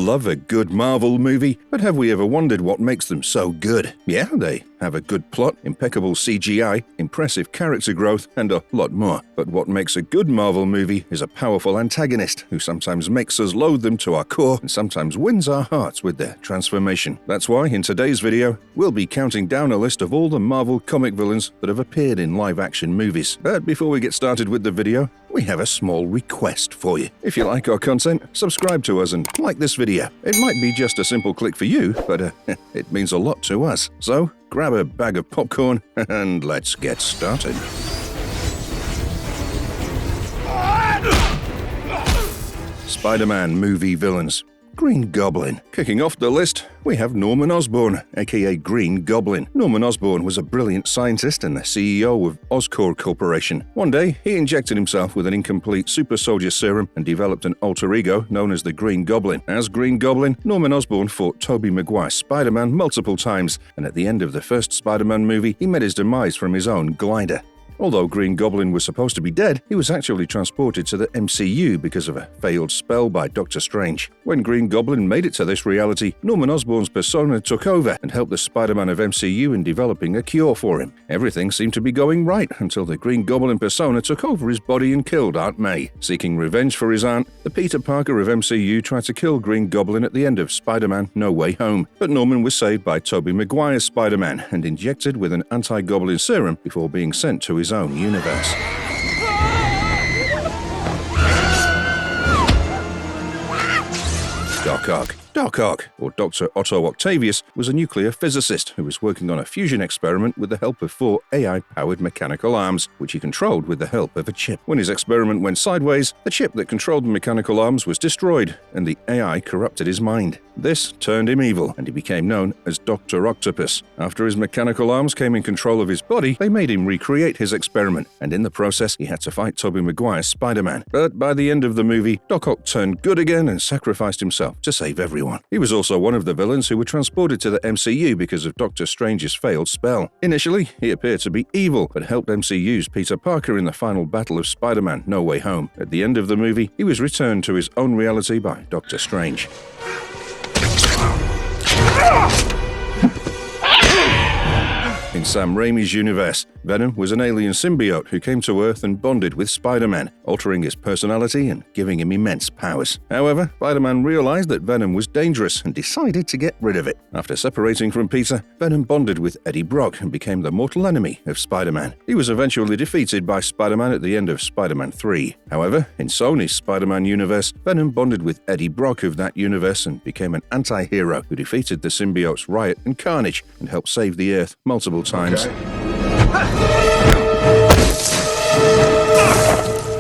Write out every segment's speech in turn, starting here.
love a good Marvel movie, but have we ever wondered what makes them so good? Yeah, they have a good plot, impeccable CGI, impressive character growth, and a lot more. But what makes a good Marvel movie is a powerful antagonist who sometimes makes us loathe them to our core and sometimes wins our hearts with their transformation. That's why in today's video, we'll be counting down a list of all the Marvel comic villains that have appeared in live-action movies. But before we get started with the video, we have a small request for you. If you like our content, subscribe to us and like this video. It might be just a simple click for you, but it means a lot to us. So, grab a bag of popcorn and let's get started. Spider-Man movie villains. Green Goblin. Kicking off the list, we have Norman Osborn, aka Green Goblin. Norman Osborn was a brilliant scientist and the CEO of Oscorp Corporation. One day, he injected himself with an incomplete super soldier serum and developed an alter ego known as the Green Goblin. As Green Goblin, Norman Osborn fought Tobey Maguire's Spider-Man multiple times, and at the end of the first Spider-Man movie, he met his demise from his own glider. Although Green Goblin was supposed to be dead, he was actually transported to the MCU because of a failed spell by Doctor Strange. When Green Goblin made it to this reality, Norman Osborn's persona took over and helped the Spider-Man of MCU in developing a cure for him. Everything seemed to be going right until the Green Goblin persona took over his body and killed Aunt May. Seeking revenge for his aunt, the Peter Parker of MCU tried to kill Green Goblin at the end of Spider-Man No Way Home, but Norman was saved by Tobey Maguire's Spider-Man and injected with an anti-Goblin serum before being sent to his own universe. Doc Ock. Doc Ock, or Dr. Otto Octavius, was a nuclear physicist who was working on a fusion experiment with the help of 4 AI-powered mechanical arms, which he controlled with the help of a chip. When his experiment went sideways, the chip that controlled the mechanical arms was destroyed, and the AI corrupted his mind. This turned him evil, and he became known as Dr. Octopus. After his mechanical arms came in control of his body, they made him recreate his experiment, and in the process, he had to fight Tobey Maguire's Spider-Man. But by the end of the movie, Doc Ock turned good again and sacrificed himself to save everyone. He was also one of the villains who were transported to the MCU because of Doctor Strange's failed spell. Initially, he appeared to be evil, but helped MCU's Peter Parker in the final battle of Spider-Man No Way Home. At the end of the movie, he was returned to his own reality by Doctor Strange. In Sam Raimi's universe, Venom was an alien symbiote who came to Earth and bonded with Spider-Man, altering his personality and giving him immense powers. However, Spider-Man realized that Venom was dangerous and decided to get rid of it. After separating from Peter, Venom bonded with Eddie Brock and became the mortal enemy of Spider-Man. He was eventually defeated by Spider-Man at the end of Spider-Man 3. However, in Sony's Spider-Man universe, Venom bonded with Eddie Brock of that universe and became an anti-hero who defeated the symbiotes Riot and Carnage and helped save the Earth multiple times.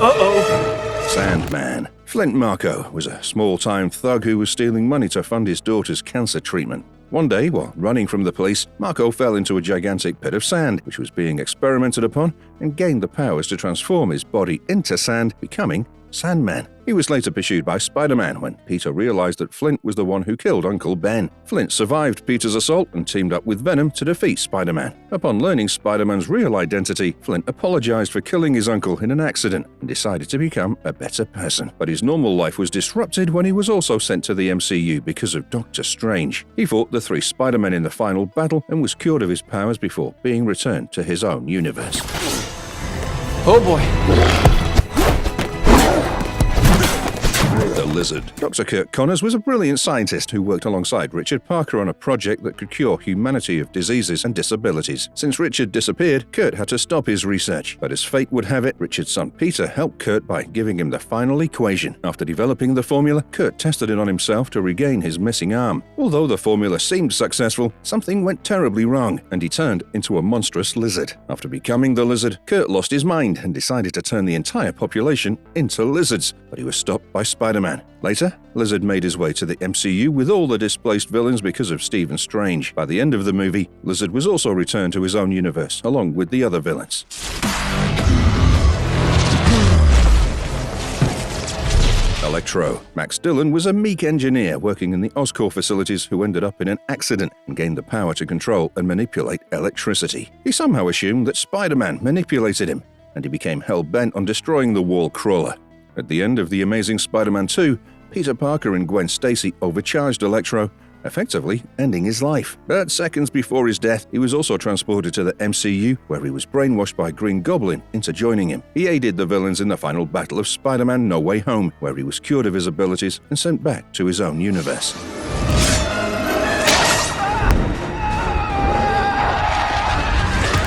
Uh-oh. Sandman. Flint Marko was a small-time thug who was stealing money to fund his daughter's cancer treatment. One day, while running from the police, Marko fell into a gigantic pit of sand, which was being experimented upon, and gained the powers to transform his body into sand, becoming Sandman. He was later pursued by Spider-Man when Peter realized that Flint was the one who killed Uncle Ben. Flint survived Peter's assault and teamed up with Venom to defeat Spider-Man. Upon learning Spider-Man's real identity, Flint apologized for killing his uncle in an accident and decided to become a better person. But his normal life was disrupted when he was also sent to the MCU because of Doctor Strange. He fought the 3 Spider-Men in the final battle and was cured of his powers before being returned to his own universe. Oh boy. The Lizard. Dr. Kirk Connors was a brilliant scientist who worked alongside Richard Parker on a project that could cure humanity of diseases and disabilities. Since Richard disappeared, Kurt had to stop his research. But as fate would have it, Richard's son Peter helped Kurt by giving him the final equation. After developing the formula, Kurt tested it on himself to regain his missing arm. Although the formula seemed successful, something went terribly wrong, and he turned into a monstrous lizard. After becoming the lizard, Kurt lost his mind and decided to turn the entire population into lizards, but he was stopped by Spider-Man. Later, Lizard made his way to the MCU with all the displaced villains because of Stephen Strange. By the end of the movie, Lizard was also returned to his own universe, along with the other villains. Electro. Max Dillon was a meek engineer working in the Oscorp facilities who ended up in an accident and gained the power to control and manipulate electricity. He somehow assumed that Spider-Man manipulated him, and he became hell-bent on destroying the wall crawler. At the end of The Amazing Spider-Man 2, Peter Parker and Gwen Stacy overcharged Electro, effectively ending his life. But seconds before his death, he was also transported to the MCU, where he was brainwashed by Green Goblin into joining him. He aided the villains in the final battle of Spider-Man No Way Home, where he was cured of his abilities and sent back to his own universe.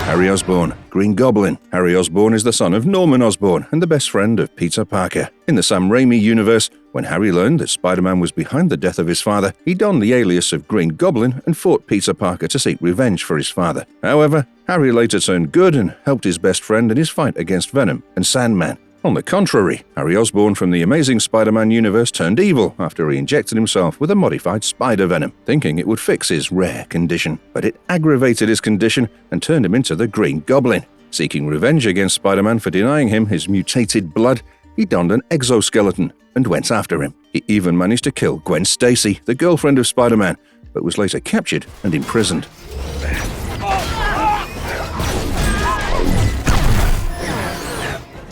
Harry Osborn, Green Goblin. Harry Osborn is the son of Norman Osborn and the best friend of Peter Parker. In the Sam Raimi universe, when Harry learned that Spider-Man was behind the death of his father, he donned the alias of Green Goblin and fought Peter Parker to seek revenge for his father. However, Harry later turned good and helped his best friend in his fight against Venom and Sandman. On the contrary, Harry Osborn from the Amazing Spider-Man universe turned evil after he injected himself with a modified spider venom, thinking it would fix his rare condition. But it aggravated his condition and turned him into the Green Goblin. Seeking revenge against Spider-Man for denying him his mutated blood, he donned an exoskeleton and went after him. He even managed to kill Gwen Stacy, the girlfriend of Spider-Man, but was later captured and imprisoned.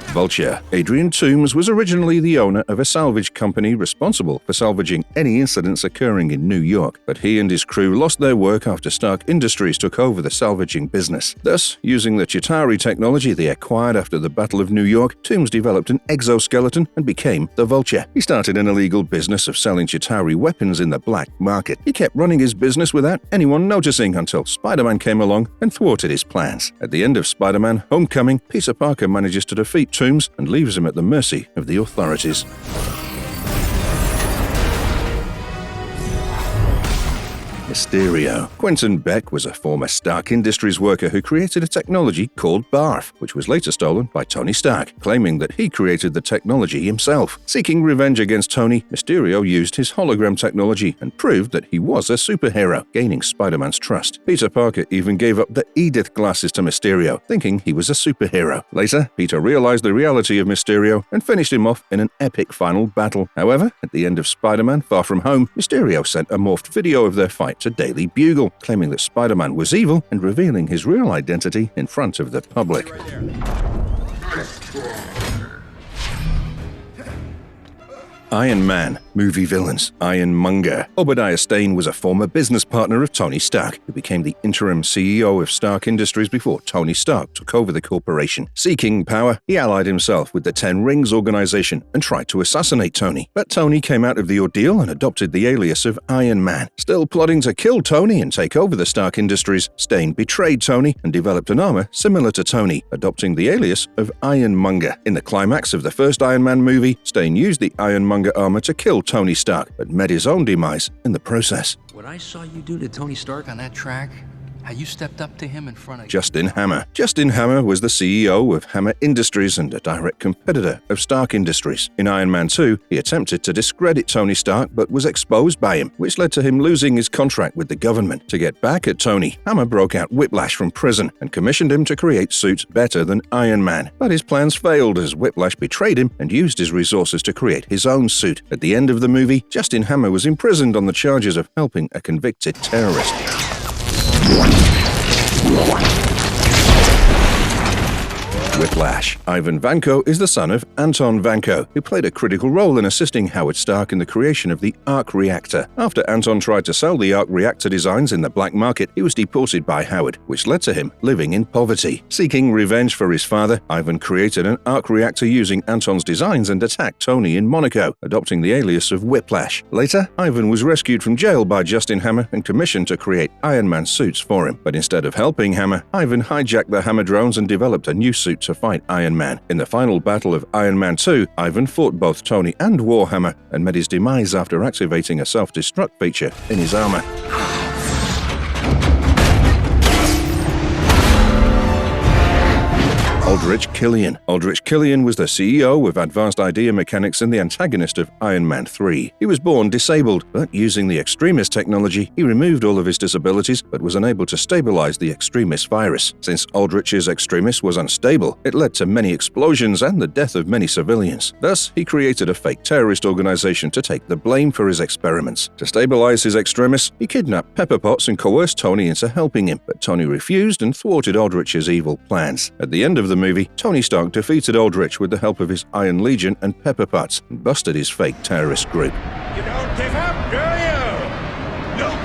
Vulture. Adrian Toombs was originally the owner of a salvage company responsible for salvaging any incidents occurring in New York, but he and his crew lost their work after Stark Industries took over the salvaging business. Thus, using the Chitauri technology they acquired after the Battle of New York, Toombs developed an exoskeleton and became the Vulture. He started an illegal business of selling Chitauri weapons in the black market. He kept running his business without anyone noticing until Spider-Man came along and thwarted his plans. At the end of Spider-Man Homecoming, Peter Parker manages to defeat Toombs and leaves him at the mercy of the authorities. Mysterio. Quentin Beck was a former Stark Industries worker who created a technology called Barf, which was later stolen by Tony Stark, claiming that he created the technology himself. Seeking revenge against Tony, Mysterio used his hologram technology and proved that he was a superhero, gaining Spider-Man's trust. Peter Parker even gave up the Edith glasses to Mysterio, thinking he was a superhero. Later, Peter realized the reality of Mysterio and finished him off in an epic final battle. However, at the end of Spider-Man Far From Home, Mysterio sent a morphed video of their fight to Daily Bugle, claiming that Spider-Man was evil and revealing his real identity in front of the public. Iron Man. Movie villains. Ironmonger. Obadiah Stane was a former business partner of Tony Stark, who became the interim CEO of Stark Industries before Tony Stark took over the corporation. Seeking power, he allied himself with the Ten Rings organization and tried to assassinate Tony. But Tony came out of the ordeal and adopted the alias of Iron Man. Still plotting to kill Tony and take over the Stark Industries, Stane betrayed Tony and developed an armor similar to Tony, adopting the alias of Ironmonger. In the climax of the first Iron Man movie, Stane used the Ironmonger armor to kill Tony Stark, but met his own demise in the process. What I saw you do to Tony Stark on that track, how you stepped up to him in front of... Justin Hammer. Justin Hammer was the CEO of Hammer Industries and a direct competitor of Stark Industries. In Iron Man 2, he attempted to discredit Tony Stark but was exposed by him, which led to him losing his contract with the government. To get back at Tony, Hammer broke out Whiplash from prison and commissioned him to create suits better than Iron Man. But his plans failed as Whiplash betrayed him and used his resources to create his own suit. At the end of the movie, Justin Hammer was imprisoned on the charges of helping a convicted terrorist. Whiplash. Ivan Vanko is the son of Anton Vanko, who played a critical role in assisting Howard Stark in the creation of the arc reactor. After Anton tried to sell the arc reactor designs in the black market, he was deported by Howard, which led to him living in poverty. Seeking revenge for his father, Ivan created an arc reactor using Anton's designs and attacked Tony in Monaco, adopting the alias of Whiplash. Later, Ivan was rescued from jail by Justin Hammer and commissioned to create Iron Man suits for him. But instead of helping Hammer, Ivan hijacked the Hammer drones and developed a new suit to fight Iron Man. In the final battle of Iron Man 2, Ivan fought both Tony and Warhammer and met his demise after activating a self-destruct feature in his armor. Aldrich Killian. Aldrich Killian was the CEO of Advanced Idea Mechanics and the antagonist of Iron Man 3. He was born disabled, but using the Extremis technology, he removed all of his disabilities but was unable to stabilize the Extremis virus. Since Aldrich's Extremis was unstable, it led to many explosions and the death of many civilians. Thus, he created a fake terrorist organization to take the blame for his experiments. To stabilize his Extremis, he kidnapped Pepper Potts and coerced Tony into helping him, but Tony refused and thwarted Aldrich's evil plans. At the end of the movie, Tony Stark defeated Aldrich with the help of his Iron Legion and Pepper Potts and busted his fake terrorist group. You don't give up, do you? Nope.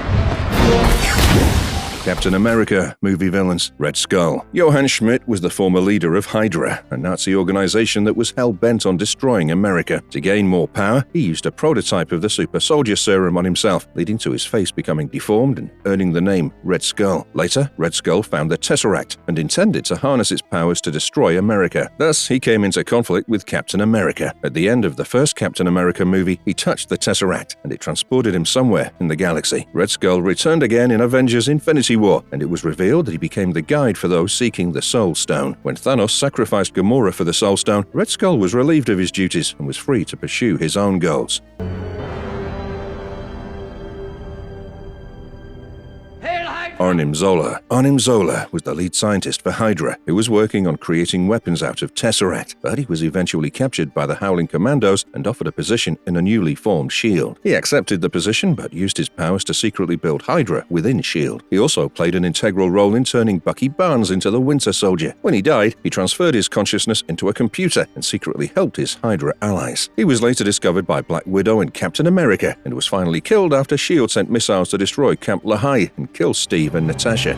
Captain America movie villains. Red Skull. Johann Schmidt was the former leader of Hydra, a Nazi organization that was hell-bent on destroying America. To gain more power, he used a prototype of the super soldier serum on himself, leading to his face becoming deformed and earning the name Red Skull. Later, Red Skull found the Tesseract and intended to harness its powers to destroy America. Thus, he came into conflict with Captain America. At the end of the first Captain America movie, he touched the Tesseract, and it transported him somewhere in the galaxy. Red Skull returned again in Avengers Infinity War, and it was revealed that he became the guide for those seeking the Soul Stone. When Thanos sacrificed Gamora for the Soul Stone, Red Skull was relieved of his duties and was free to pursue his own goals. Arnim Zola. Arnim Zola was the lead scientist for Hydra, who was working on creating weapons out of Tesseract, but he was eventually captured by the Howling Commandos and offered a position in a newly formed S.H.I.E.L.D. He accepted the position, but used his powers to secretly build Hydra within S.H.I.E.L.D. He also played an integral role in turning Bucky Barnes into the Winter Soldier. When he died, he transferred his consciousness into a computer and secretly helped his Hydra allies. He was later discovered by Black Widow and Captain America, and was finally killed after S.H.I.E.L.D. sent missiles to destroy Camp Lahai and kill Steve and Natasha.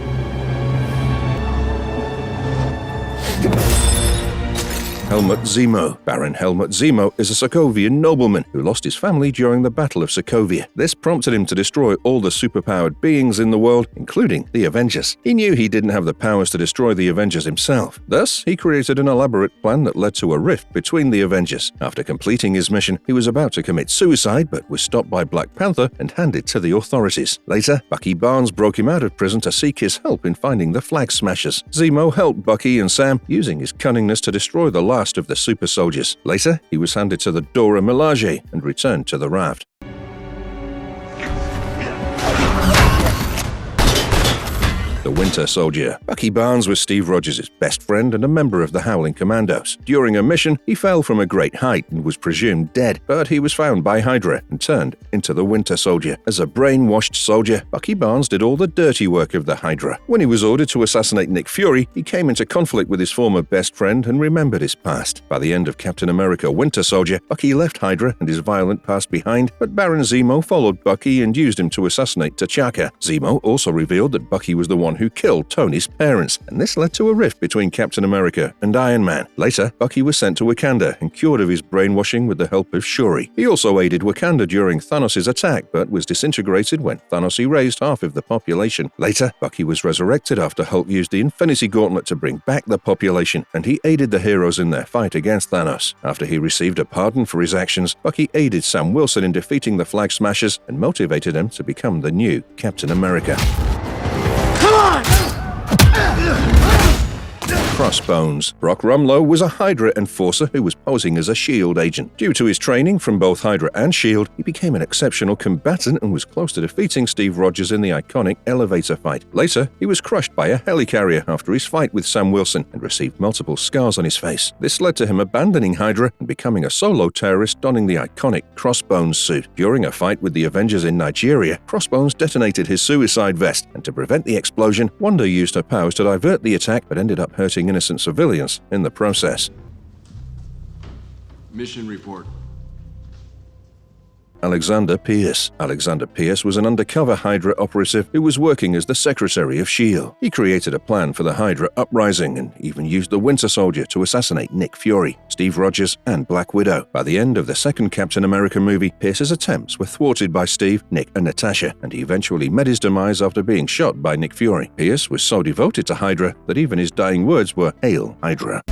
Helmut Zemo. Baron Helmut Zemo is a Sokovian nobleman who lost his family during the Battle of Sokovia. This prompted him to destroy all the superpowered beings in the world, including the Avengers. He knew he didn't have the powers to destroy the Avengers himself. Thus, he created an elaborate plan that led to a rift between the Avengers. After completing his mission, he was about to commit suicide, but was stopped by Black Panther and handed to the authorities. Later, Bucky Barnes broke him out of prison to seek his help in finding the Flag Smashers. Zemo helped Bucky and Sam, using his cunningness to destroy the last of the super soldiers. Later, he was handed to the Dora Milaje and returned to the raft. The Winter Soldier. Bucky Barnes was Steve Rogers' best friend and a member of the Howling Commandos. During a mission, he fell from a great height and was presumed dead, but he was found by Hydra and turned into the Winter Soldier. As a brainwashed soldier, Bucky Barnes did all the dirty work of the Hydra. When he was ordered to assassinate Nick Fury, he came into conflict with his former best friend and remembered his past. By the end of Captain America Winter Soldier, Bucky left Hydra and his violent past behind, but Baron Zemo followed Bucky and used him to assassinate T'Chaka. Zemo also revealed that Bucky was the one who killed Tony's parents, and this led to a rift between Captain America and Iron Man. Later, Bucky was sent to Wakanda and cured of his brainwashing with the help of Shuri. He also aided Wakanda during Thanos' attack, but was disintegrated when Thanos erased half of the population. Later, Bucky was resurrected after Hulk used the Infinity Gauntlet to bring back the population, and he aided the heroes in their fight against Thanos. After he received a pardon for his actions, Bucky aided Sam Wilson in defeating the Flag Smashers and motivated him to become the new Captain America. Crossbones. Brock Rumlow was a Hydra enforcer who was posing as a S.H.I.E.L.D. agent. Due to his training from both Hydra and S.H.I.E.L.D., he became an exceptional combatant and was close to defeating Steve Rogers in the iconic elevator fight. Later, he was crushed by a helicarrier after his fight with Sam Wilson and received multiple scars on his face. This led to him abandoning Hydra and becoming a solo terrorist donning the iconic Crossbones suit. During a fight with the Avengers in Nigeria, Crossbones detonated his suicide vest, and to prevent the explosion, Wanda used her powers to divert the attack but ended up hurting innocent civilians in the process. Mission report. Alexander Pierce. Alexander Pierce was an undercover Hydra operative who was working as the secretary of S.H.I.E.L.D. He created a plan for the Hydra uprising and even used the Winter Soldier to assassinate Nick Fury, Steve Rogers, and Black Widow. By the end of the second Captain America movie, Pierce's attempts were thwarted by Steve, Nick, and Natasha, and he eventually met his demise after being shot by Nick Fury. Pierce was so devoted to Hydra that even his dying words were "Hail Hydra."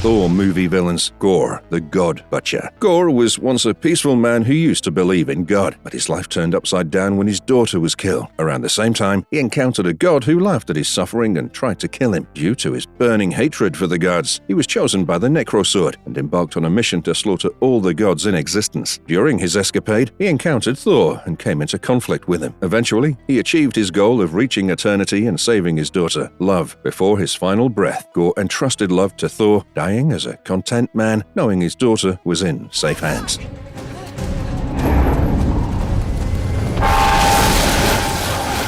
Thor movie villains. Gorr, the God Butcher. Gorr was once a peaceful man who used to believe in God, but his life turned upside down when his daughter was killed. Around the same time, he encountered a god who laughed at his suffering and tried to kill him. Due to his burning hatred for the gods, he was chosen by the Necrosword and embarked on a mission to slaughter all the gods in existence. During his escapade, he encountered Thor and came into conflict with him. Eventually, he achieved his goal of reaching eternity and saving his daughter, Love. Before his final breath, Gorr entrusted Love to Thor, dying as a content man, knowing his daughter was in safe hands.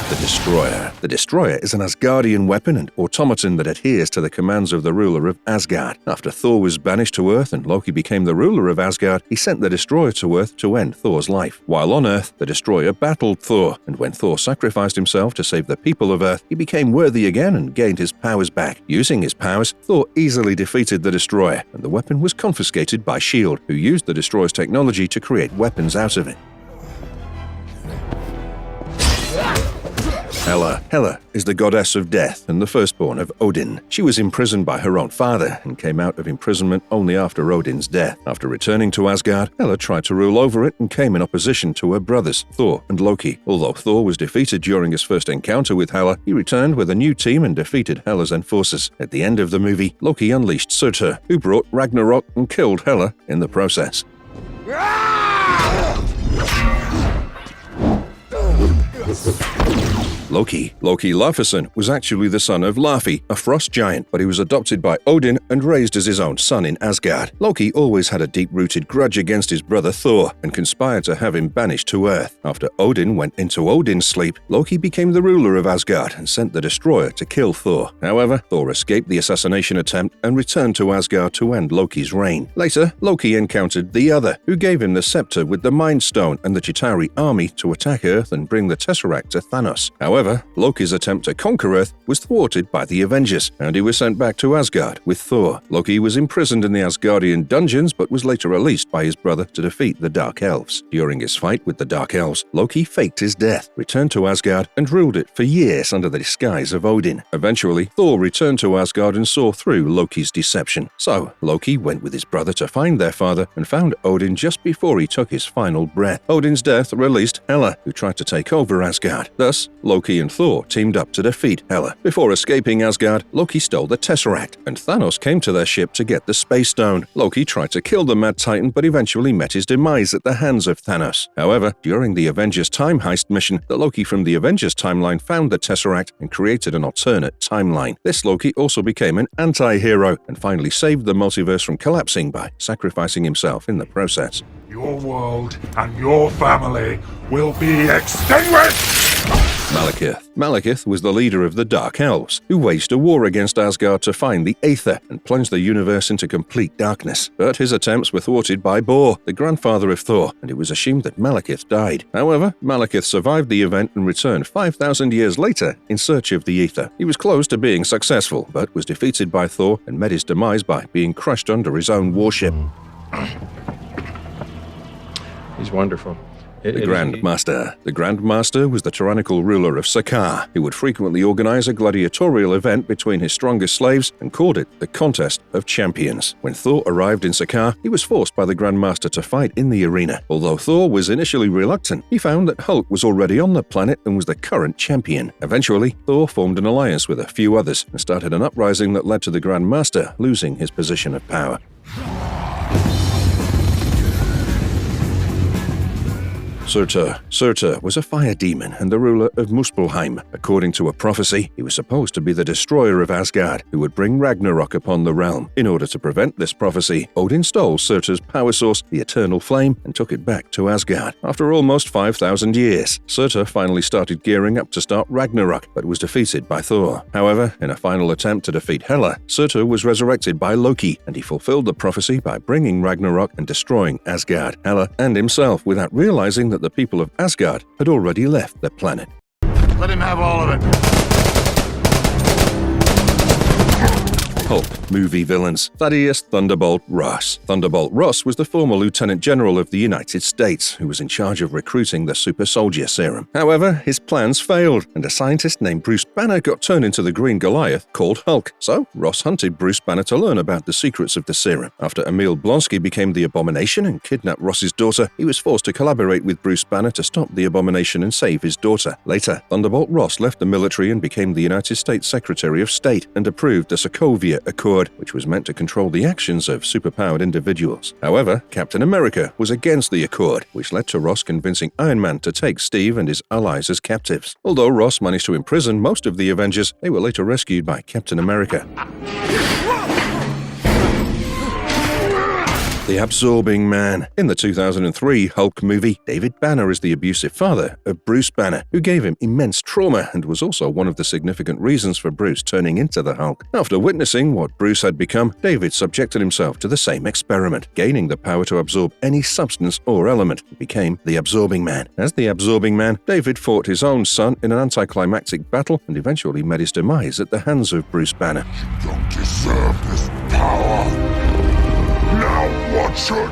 The Destroyer. The Destroyer is an Asgardian weapon and automaton that adheres to the commands of the ruler of Asgard. After Thor was banished to Earth and Loki became the ruler of Asgard, he sent the Destroyer to Earth to end Thor's life. While on Earth, the Destroyer battled Thor, and when Thor sacrificed himself to save the people of Earth, he became worthy again and gained his powers back. Using his powers, Thor easily defeated the Destroyer, and the weapon was confiscated by S.H.I.E.L.D., who used the Destroyer's technology to create weapons out of it. Hela. Hela is the goddess of death and the firstborn of Odin. She was imprisoned by her own father and came out of imprisonment only after Odin's death. After returning to Asgard, Hela tried to rule over it and came in opposition to her brothers, Thor and Loki. Although Thor was defeated during his first encounter with Hela, he returned with a new team and defeated Hela's enforcers. At the end of the movie, Loki unleashed Surtur, who brought Ragnarok and killed Hela in the process. Loki Laufeyson was actually the son of Laufey, a frost giant, but he was adopted by Odin and raised as his own son in Asgard. Loki always had a deep-rooted grudge against his brother Thor and conspired to have him banished to Earth. After Odin went into Odin's sleep, Loki became the ruler of Asgard and sent the Destroyer to kill Thor. However, Thor escaped the assassination attempt and returned to Asgard to end Loki's reign. Later, Loki encountered the Other, who gave him the scepter with the Mind Stone and the Chitauri army to attack Earth and bring the Tesseract to Thanos. However, Loki's attempt to conquer Earth was thwarted by the Avengers, and he was sent back to Asgard with Thor. Loki was imprisoned in the Asgardian dungeons, but was later released by his brother to defeat the Dark Elves. During his fight with the Dark Elves, Loki faked his death, returned to Asgard, and ruled it for years under the disguise of Odin. Eventually, Thor returned to Asgard and saw through Loki's deception. So, Loki went with his brother to find their father and found Odin just before he took his final breath. Odin's death released Hela, who tried to take over Asgard. Thus, Loki and Thor teamed up to defeat Hela. Before escaping Asgard, Loki stole the Tesseract, and Thanos came to their ship to get the Space Stone. Loki tried to kill the Mad Titan, but eventually met his demise at the hands of Thanos. However, during the Avengers time heist mission, the Loki from the Avengers timeline found the Tesseract and created an alternate timeline. This Loki also became an anti-hero and finally saved the multiverse from collapsing by sacrificing himself in the process. Your world and your family will be extinguished! Malekith was the leader of the Dark Elves, who waged a war against Asgard to find the Aether and plunge the universe into complete darkness. But his attempts were thwarted by Gorr, the grandfather of Thor, and it was assumed that Malekith died. However, Malekith survived the event and returned 5,000 years later in search of the Aether. He was close to being successful, but was defeated by Thor and met his demise by being crushed under his own warship. He's wonderful. The Grandmaster was the tyrannical ruler of Sakaar, who would frequently organize a gladiatorial event between his strongest slaves and called it the Contest of Champions. When Thor arrived in Sakaar, he was forced by the Grandmaster to fight in the arena. Although Thor was initially reluctant, he found that Hulk was already on the planet and was the current champion. Eventually, Thor formed an alliance with a few others and started an uprising that led to the Grandmaster losing his position of power. Surtur was a fire demon and the ruler of Muspelheim. According to a prophecy, he was supposed to be the destroyer of Asgard, who would bring Ragnarok upon the realm. In order to prevent this prophecy, Odin stole Surtur's power source, the Eternal Flame, and took it back to Asgard. After almost 5,000 years, Surtur finally started gearing up to start Ragnarok, but was defeated by Thor. However, in a final attempt to defeat Hela, Surtur was resurrected by Loki, and he fulfilled the prophecy by bringing Ragnarok and destroying Asgard, Hela, and himself without realizing that the people of Asgard had already left the planet. Let him have all of it. Hulk movie villains. Thaddeus Thunderbolt Ross. Thunderbolt Ross was the former Lieutenant General of the United States, who was in charge of recruiting the super soldier serum. However, his plans failed, and a scientist named Bruce Banner got turned into the Green Goliath called Hulk. So, Ross hunted Bruce Banner to learn about the secrets of the serum. After Emil Blonsky became the Abomination and kidnapped Ross's daughter, he was forced to collaborate with Bruce Banner to stop the Abomination and save his daughter. Later, Thunderbolt Ross left the military and became the United States Secretary of State and approved the Sokovia Accord, which was meant to control the actions of superpowered individuals. However, Captain America was against the accord, which led to Ross convincing Iron Man to take Steve and his allies as captives. Although Ross managed to imprison most of the Avengers, they were later rescued by Captain America. The Absorbing Man. In the 2003 Hulk movie, David Banner is the abusive father of Bruce Banner, who gave him immense trauma and was also one of the significant reasons for Bruce turning into the Hulk. After witnessing what Bruce had become, David subjected himself to the same experiment, gaining the power to absorb any substance or element. He became the Absorbing Man. As the Absorbing Man, David fought his own son in an anticlimactic battle and eventually met his demise at the hands of Bruce Banner. You don't deserve this power. Now what your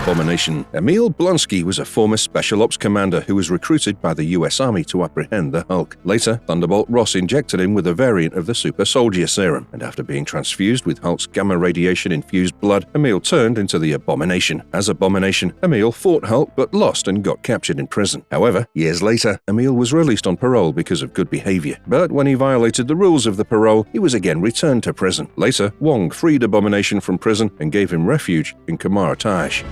Abomination. Emil Blonsky was a former Special Ops commander who was recruited by the US Army to apprehend the Hulk. Later, Thunderbolt Ross injected him with a variant of the Super Soldier Serum, and after being transfused with Hulk's gamma radiation-infused blood, Emil turned into the Abomination. As Abomination, Emil fought Hulk but lost and got captured in prison. However, years later, Emil was released on parole because of good behavior. But when he violated the rules of the parole, he was again returned to prison. Later, Wong freed Abomination from prison and gave him refuge in Kamar Taj.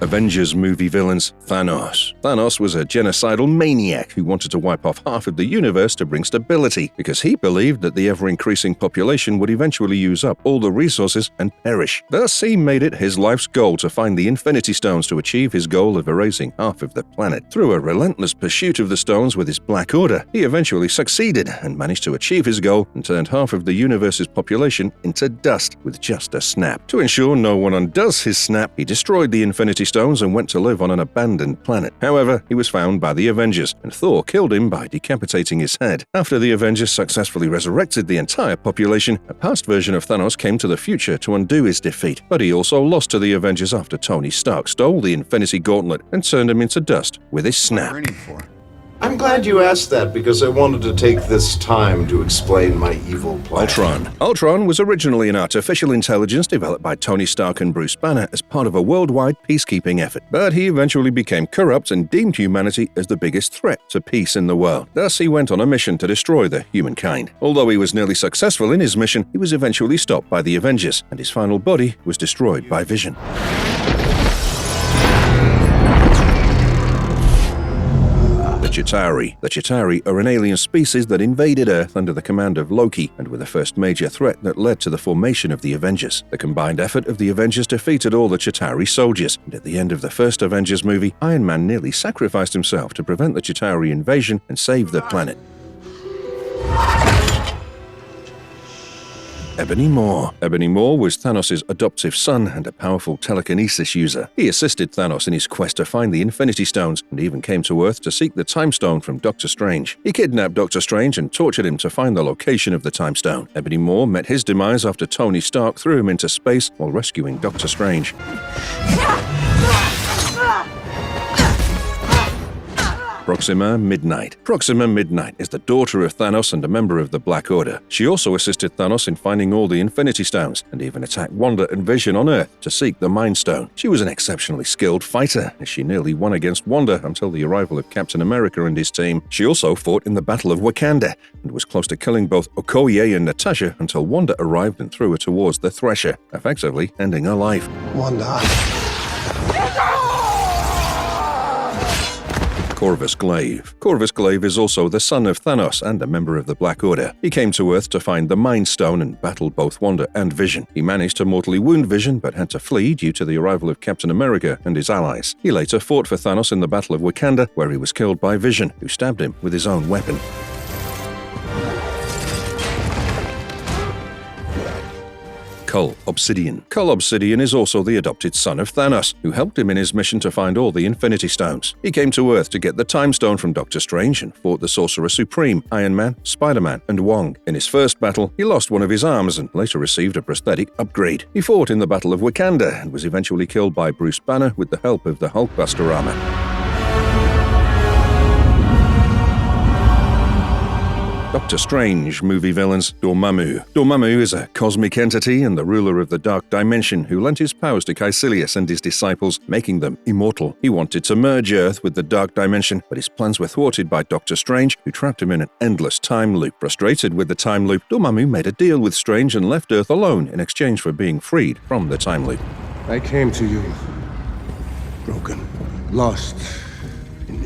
Avengers movie villains. Thanos. Thanos was a genocidal maniac who wanted to wipe off half of the universe to bring stability, because he believed that the ever-increasing population would eventually use up all the resources and perish. Thus, he made it his life's goal to find the Infinity Stones to achieve his goal of erasing half of the planet. Through a relentless pursuit of the stones with his Black Order, he eventually succeeded and managed to achieve his goal and turned half of the universe's population into dust with just a snap. To ensure no one undoes his snap, he destroyed the Infinity Stones and went to live on an abandoned planet. However, he was found by the Avengers, and Thor killed him by decapitating his head. After the Avengers successfully resurrected the entire population, a past version of Thanos came to the future to undo his defeat, but he also lost to the Avengers after Tony Stark stole the Infinity Gauntlet and turned him into dust with his snap. I'm glad you asked that because I wanted to take this time to explain my evil plan. Ultron. Ultron was originally an artificial intelligence developed by Tony Stark and Bruce Banner as part of a worldwide peacekeeping effort, but he eventually became corrupt and deemed humanity as the biggest threat to peace in the world. Thus, he went on a mission to destroy the humankind. Although he was nearly successful in his mission, he was eventually stopped by the Avengers, and his final body was destroyed by Vision. The Chitauri. The Chitauri are an alien species that invaded Earth under the command of Loki and were the first major threat that led to the formation of the Avengers. The combined effort of the Avengers defeated all the Chitauri soldiers, and at the end of the first Avengers movie, Iron Man nearly sacrificed himself to prevent the Chitauri invasion and save the planet. Ebony Maw. Ebony Maw was Thanos' adoptive son and a powerful telekinesis user. He assisted Thanos in his quest to find the Infinity Stones and even came to Earth to seek the Time Stone from Doctor Strange. He kidnapped Doctor Strange and tortured him to find the location of the Time Stone. Ebony Maw met his demise after Tony Stark threw him into space while rescuing Doctor Strange. Proxima Midnight. Proxima Midnight is the daughter of Thanos and a member of the Black Order. She also assisted Thanos in finding all the Infinity Stones and even attacked Wanda and Vision on Earth to seek the Mind Stone. She was an exceptionally skilled fighter, as she nearly won against Wanda until the arrival of Captain America and his team. She also fought in the Battle of Wakanda and was close to killing both Okoye and Natasha until Wanda arrived and threw her towards the Thresher, effectively ending her life. Wanda. Corvus Glaive. Corvus Glaive is also the son of Thanos and a member of the Black Order. He came to Earth to find the Mind Stone and battled both Wanda and Vision. He managed to mortally wound Vision but had to flee due to the arrival of Captain America and his allies. He later fought for Thanos in the Battle of Wakanda, where he was killed by Vision, who stabbed him with his own weapon. Cull Obsidian. Cull Obsidian is also the adopted son of Thanos, who helped him in his mission to find all the Infinity Stones. He came to Earth to get the Time Stone from Doctor Strange and fought the Sorcerer Supreme, Iron Man, Spider-Man, and Wong. In his first battle, he lost one of his arms and later received a prosthetic upgrade. He fought in the Battle of Wakanda and was eventually killed by Bruce Banner with the help of the Hulkbuster armor. Doctor Strange movie villains. Dormammu. Dormammu is a cosmic entity and the ruler of the Dark Dimension who lent his powers to Caecilius and his disciples, making them immortal. He wanted to merge Earth with the Dark Dimension, but his plans were thwarted by Doctor Strange, who trapped him in an endless time loop. Frustrated with the time loop, Dormammu made a deal with Strange and left Earth alone in exchange for being freed from the time loop. I came to you, broken, lost,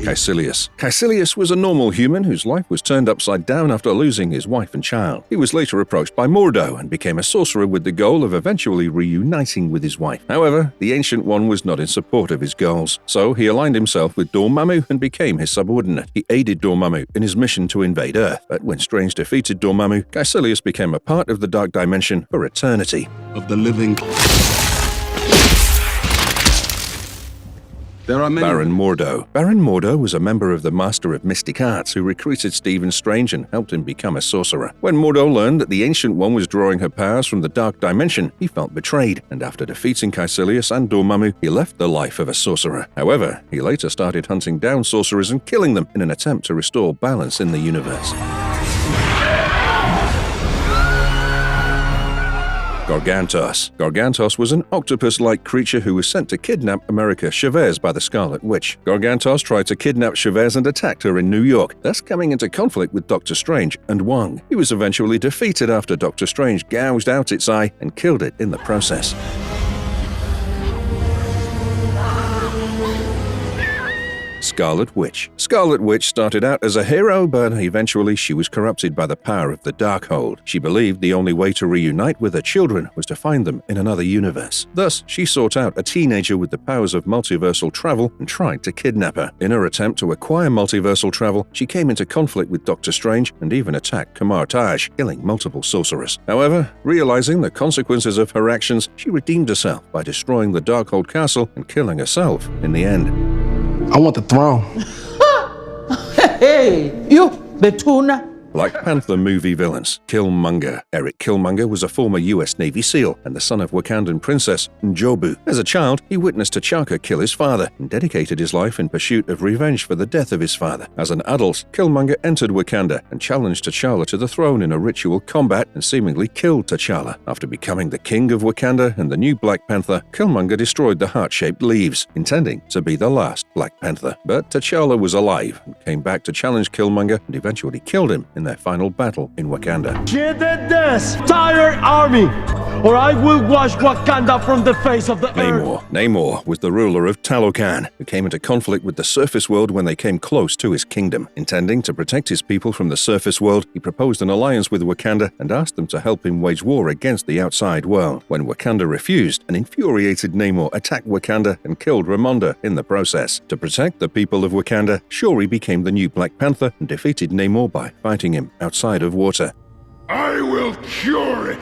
Caecilius. Caecilius was a normal human whose life was turned upside down after losing his wife and child. He was later approached by Mordo and became a sorcerer with the goal of eventually reuniting with his wife. However, the Ancient One was not in support of his goals, so he aligned himself with Dormammu and became his subordinate. He aided Dormammu in his mission to invade Earth, but when Strange defeated Dormammu, Caecilius became a part of the Dark Dimension for eternity. Of the living. There are many. Baron Mordo. Baron Mordo was a member of the Master of Mystic Arts who recruited Stephen Strange and helped him become a sorcerer. When Mordo learned that the Ancient One was drawing her powers from the Dark Dimension, he felt betrayed, and after defeating Caecilius and Dormammu, he left the life of a sorcerer. However, he later started hunting down sorcerers and killing them in an attempt to restore balance in the universe. Gargantos. Gargantos was an octopus-like creature who was sent to kidnap America Chavez by the Scarlet Witch. Gargantos tried to kidnap Chavez and attacked her in New York, thus coming into conflict with Doctor Strange and Wong. He was eventually defeated after Doctor Strange gouged out its eye and killed it in the process. Scarlet Witch. Scarlet Witch started out as a hero, but eventually she was corrupted by the power of the Darkhold. She believed the only way to reunite with her children was to find them in another universe. Thus, she sought out a teenager with the powers of multiversal travel and tried to kidnap her. In her attempt to acquire multiversal travel, she came into conflict with Doctor Strange and even attacked Kamar Taj, killing multiple sorcerers. However, realizing the consequences of her actions, she redeemed herself by destroying the Darkhold castle and killing herself in the end. I want the throne. Hey, you, Betuna. Black Panther movie villains. Killmonger. Eric Killmonger was a former U.S. Navy SEAL and the son of Wakandan princess Njobu. As a child, he witnessed T'Chaka kill his father and dedicated his life in pursuit of revenge for the death of his father. As an adult, Killmonger entered Wakanda and challenged T'Challa to the throne in a ritual combat and seemingly killed T'Challa. After becoming the king of Wakanda and the new Black Panther, Killmonger destroyed the heart-shaped leaves, intending to be the last Black Panther. But T'Challa was alive and came back to challenge Killmonger and eventually killed him in their final battle in Wakanda. Get this entire army, or I will wash Wakanda from the face of the earth. Namor was the ruler of Talokan, who came into conflict with the surface world when they came close to his kingdom. Intending to protect his people from the surface world, he proposed an alliance with Wakanda and asked them to help him wage war against the outside world. When Wakanda refused, an infuriated Namor attacked Wakanda and killed Ramonda in the process. To protect the people of Wakanda, Shuri became the new Black Panther and defeated Namor by fighting him outside of water. I will cure it!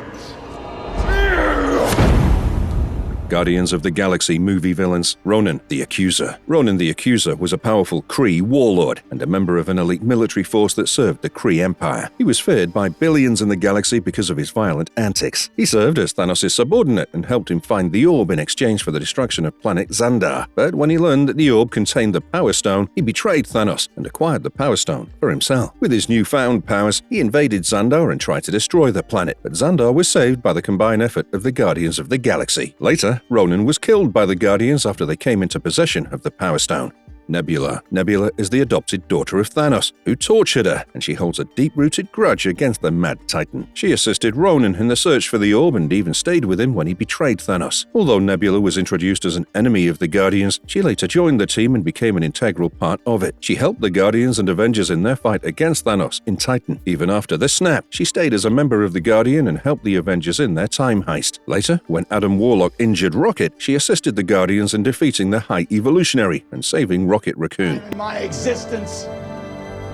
Guardians of the Galaxy movie villains. Ronan the Accuser. Ronan the Accuser was a powerful Kree warlord and a member of an elite military force that served the Kree Empire. He was feared by billions in the galaxy because of his violent antics. He served as Thanos' subordinate and helped him find the orb in exchange for the destruction of planet Xandar. But when he learned that the orb contained the Power Stone, he betrayed Thanos and acquired the Power Stone for himself. With his newfound powers, he invaded Xandar and tried to destroy the planet, but Xandar was saved by the combined effort of the Guardians of the Galaxy. Later, Ronan was killed by the Guardians after they came into possession of the Power Stone. Nebula. Nebula is the adopted daughter of Thanos, who tortured her, and she holds a deep-rooted grudge against the Mad Titan. She assisted Ronan in the search for the orb and even stayed with him when he betrayed Thanos. Although Nebula was introduced as an enemy of the Guardians, she later joined the team and became an integral part of it. She helped the Guardians and Avengers in their fight against Thanos in Titan. Even after the snap, she stayed as a member of the Guardian and helped the Avengers in their time heist. Later, when Adam Warlock injured Rocket, she assisted the Guardians in defeating the High Evolutionary and saving Rocket Raccoon. In my existence,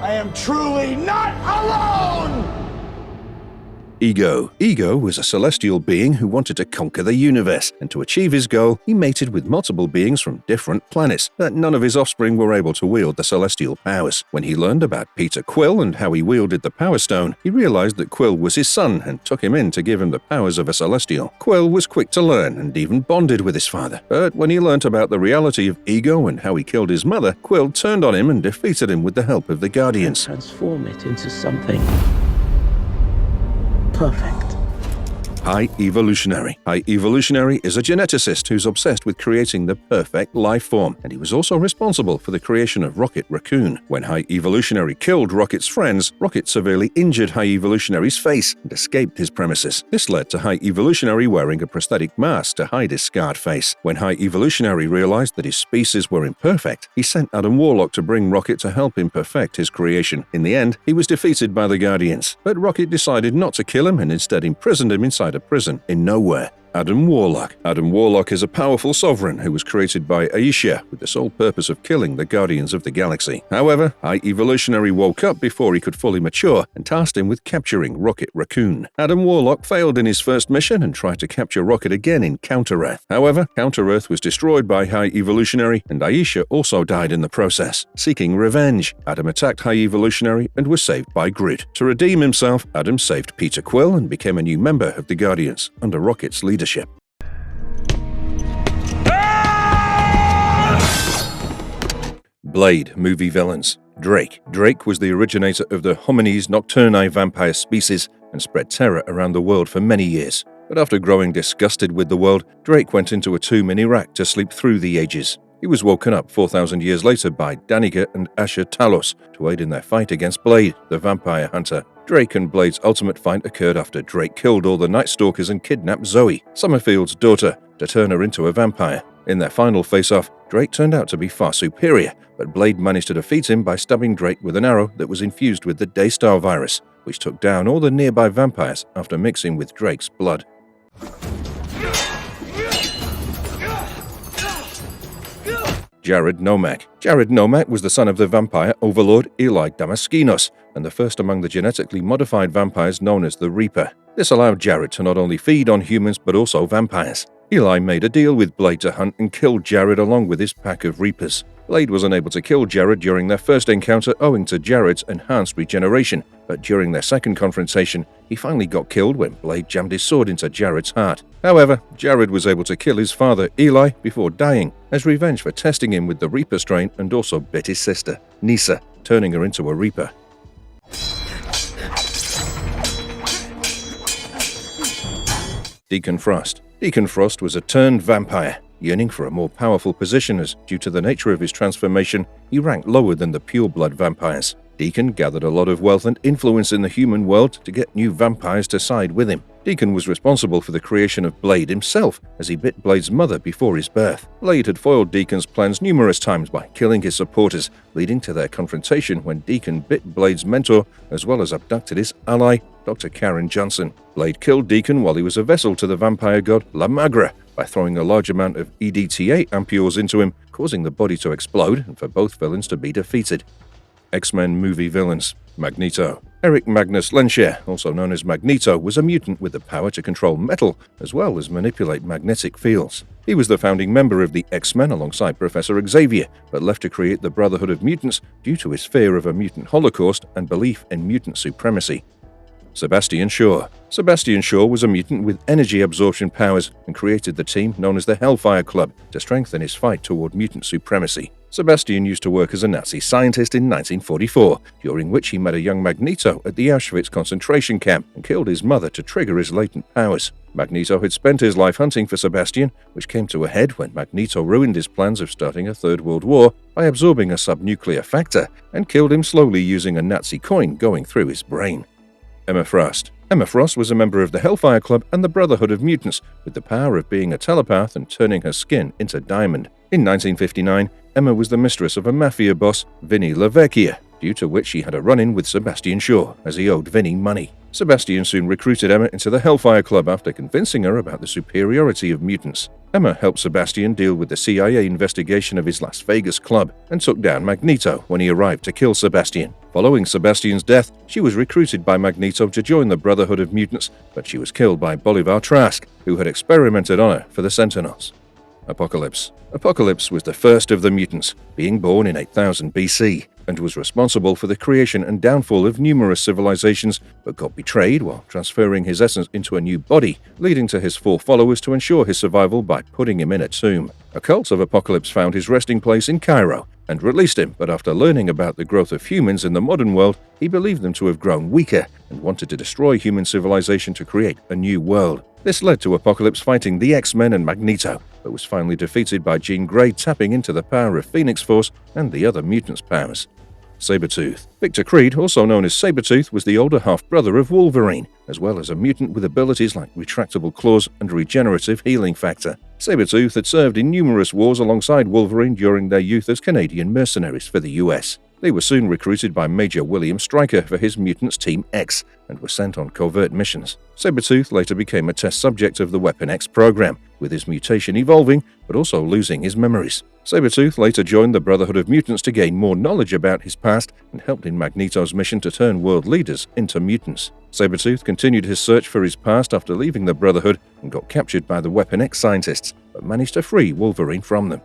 I am truly not alone! Ego. Ego was a celestial being who wanted to conquer the universe, and to achieve his goal, he mated with multiple beings from different planets, but none of his offspring were able to wield the celestial powers. When he learned about Peter Quill and how he wielded the Power Stone, he realized that Quill was his son and took him in to give him the powers of a celestial. Quill was quick to learn and even bonded with his father, but when he learned about the reality of Ego and how he killed his mother, Quill turned on him and defeated him with the help of the Guardians. And transform it into something perfect. High Evolutionary. High Evolutionary is a geneticist who's obsessed with creating the perfect life form, and he was also responsible for the creation of Rocket Raccoon. When High Evolutionary killed Rocket's friends, Rocket severely injured High Evolutionary's face and escaped his premises. This led to High Evolutionary wearing a prosthetic mask to hide his scarred face. When High Evolutionary realized that his species were imperfect, he sent Adam Warlock to bring Rocket to help him perfect his creation. In the end, he was defeated by the Guardians, but Rocket decided not to kill him and instead imprisoned him inside a prison in nowhere. Adam Warlock. Adam Warlock is a powerful sovereign who was created by Aisha with the sole purpose of killing the Guardians of the Galaxy. However, High Evolutionary woke up before he could fully mature and tasked him with capturing Rocket Raccoon. Adam Warlock failed in his first mission and tried to capture Rocket again in Counter-Earth. However, Counter-Earth was destroyed by High Evolutionary and Aisha also died in the process. Seeking revenge, Adam attacked High Evolutionary and was saved by Groot. To redeem himself, Adam saved Peter Quill and became a new member of the Guardians under Rocket's leadership. Blade movie villains. Drake. Drake was the originator of the Homines nocturni vampire species and spread terror around the world for many years. But after growing disgusted with the world, Drake went into a tomb in Iraq to sleep through the ages. He was woken up 4,000 years later by Danica and Asher Talos to aid in their fight against Blade, the vampire hunter. Drake and Blade's ultimate fight occurred after Drake killed all the Night Stalkers and kidnapped Zoe, Summerfield's daughter, to turn her into a vampire. In their final face-off, Drake turned out to be far superior, but Blade managed to defeat him by stabbing Drake with an arrow that was infused with the Daystar virus, which took down all the nearby vampires after mixing with Drake's blood. Jared Nomak. Jared Nomak was the son of the vampire overlord Eli Damaskinos, and the first among the genetically modified vampires known as the Reaper. This allowed Jared to not only feed on humans but also vampires. Eli made a deal with Blade to hunt and kill Jared along with his pack of Reapers. Blade was unable to kill Jared during their first encounter owing to Jared's enhanced regeneration, but during their second confrontation, he finally got killed when Blade jammed his sword into Jared's heart. However, Jared was able to kill his father, Eli, before dying, as revenge for testing him with the Reaper strain and also bit his sister, Nisa, turning her into a Reaper. Deacon Frost. Deacon Frost was a turned vampire, yearning for a more powerful position as, due to the nature of his transformation, he ranked lower than the pure-blood vampires. Deacon gathered a lot of wealth and influence in the human world to get new vampires to side with him. Deacon was responsible for the creation of Blade himself, as he bit Blade's mother before his birth. Blade had foiled Deacon's plans numerous times by killing his supporters, leading to their confrontation when Deacon bit Blade's mentor, as well as abducted his ally, Dr. Karen Johnson. Blade killed Deacon while he was a vessel to the vampire god La Magra by throwing a large amount of EDTA ampoules into him, causing the body to explode and for both villains to be defeated. X-Men movie villains. Magneto. Eric Magnus Lenscher, also known as Magneto, was a mutant with the power to control metal as well as manipulate magnetic fields. He was the founding member of the X-Men alongside Professor Xavier, but left to create the Brotherhood of Mutants due to his fear of a mutant holocaust and belief in mutant supremacy. Sebastian Shaw. Sebastian Shaw was a mutant with energy absorption powers and created the team known as the Hellfire Club to strengthen his fight toward mutant supremacy. Sebastian used to work as a Nazi scientist in 1944, during which he met a young Magneto at the Auschwitz concentration camp and killed his mother to trigger his latent powers. Magneto had spent his life hunting for Sebastian, which came to a head when Magneto ruined his plans of starting a Third World War by absorbing a subnuclear factor and killed him slowly using a Nazi coin going through his brain. Emma Frost. Emma Frost was a member of the Hellfire Club and the Brotherhood of Mutants, with the power of being a telepath and turning her skin into diamond. In 1959, Emma was the mistress of a mafia boss, Vinny LaVecchia, due to which she had a run-in with Sebastian Shaw, as he owed Vinny money. Sebastian soon recruited Emma into the Hellfire Club after convincing her about the superiority of mutants. Emma helped Sebastian deal with the CIA investigation of his Las Vegas club and took down Magneto when he arrived to kill Sebastian. Following Sebastian's death, she was recruited by Magneto to join the Brotherhood of Mutants, but she was killed by Bolivar Trask, who had experimented on her for the Sentinels. Apocalypse. Apocalypse was the first of the mutants, being born in 8000 BC, and was responsible for the creation and downfall of numerous civilizations, but got betrayed while transferring his essence into a new body, leading to his 4 followers to ensure his survival by putting him in a tomb. A cult of Apocalypse found his resting place in Cairo, and released him, but after learning about the growth of humans in the modern world, he believed them to have grown weaker and wanted to destroy human civilization to create a new world. This led to Apocalypse fighting the X-Men and Magneto, but was finally defeated by Jean Grey tapping into the power of Phoenix Force and the other mutants' powers. Sabretooth. Victor Creed, also known as Sabretooth, was the older half-brother of Wolverine, as well as a mutant with abilities like retractable claws and regenerative healing factor. Sabretooth had served in numerous wars alongside Wolverine during their youth as Canadian mercenaries for the US. They were soon recruited by Major William Stryker for his Mutants Team X and were sent on covert missions. Sabretooth later became a test subject of the Weapon X program, with his mutation evolving but also losing his memories. Sabretooth later joined the Brotherhood of Mutants to gain more knowledge about his past and helped in Magneto's mission to turn world leaders into mutants. Sabretooth continued his search for his past after leaving the Brotherhood and got captured by the Weapon X scientists, but managed to free Wolverine from them.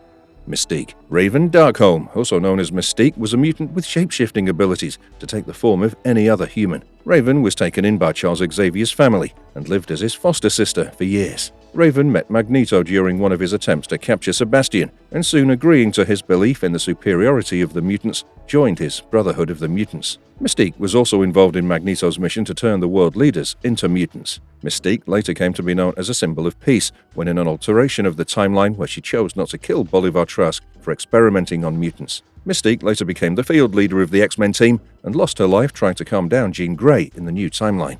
Mystique. Raven Darkholme, also known as Mystique, was a mutant with shape-shifting abilities to take the form of any other human. Raven was taken in by Charles Xavier's family and lived as his foster sister for years. Raven met Magneto during one of his attempts to capture Sebastian, and soon agreeing to his belief in the superiority of the mutants, joined his Brotherhood of the Mutants. Mystique was also involved in Magneto's mission to turn the world leaders into mutants. Mystique later came to be known as a symbol of peace when in an alteration of the timeline where she chose not to kill Bolivar Trask for experimenting on mutants. Mystique later became the field leader of the X-Men team and lost her life trying to calm down Jean Grey in the new timeline.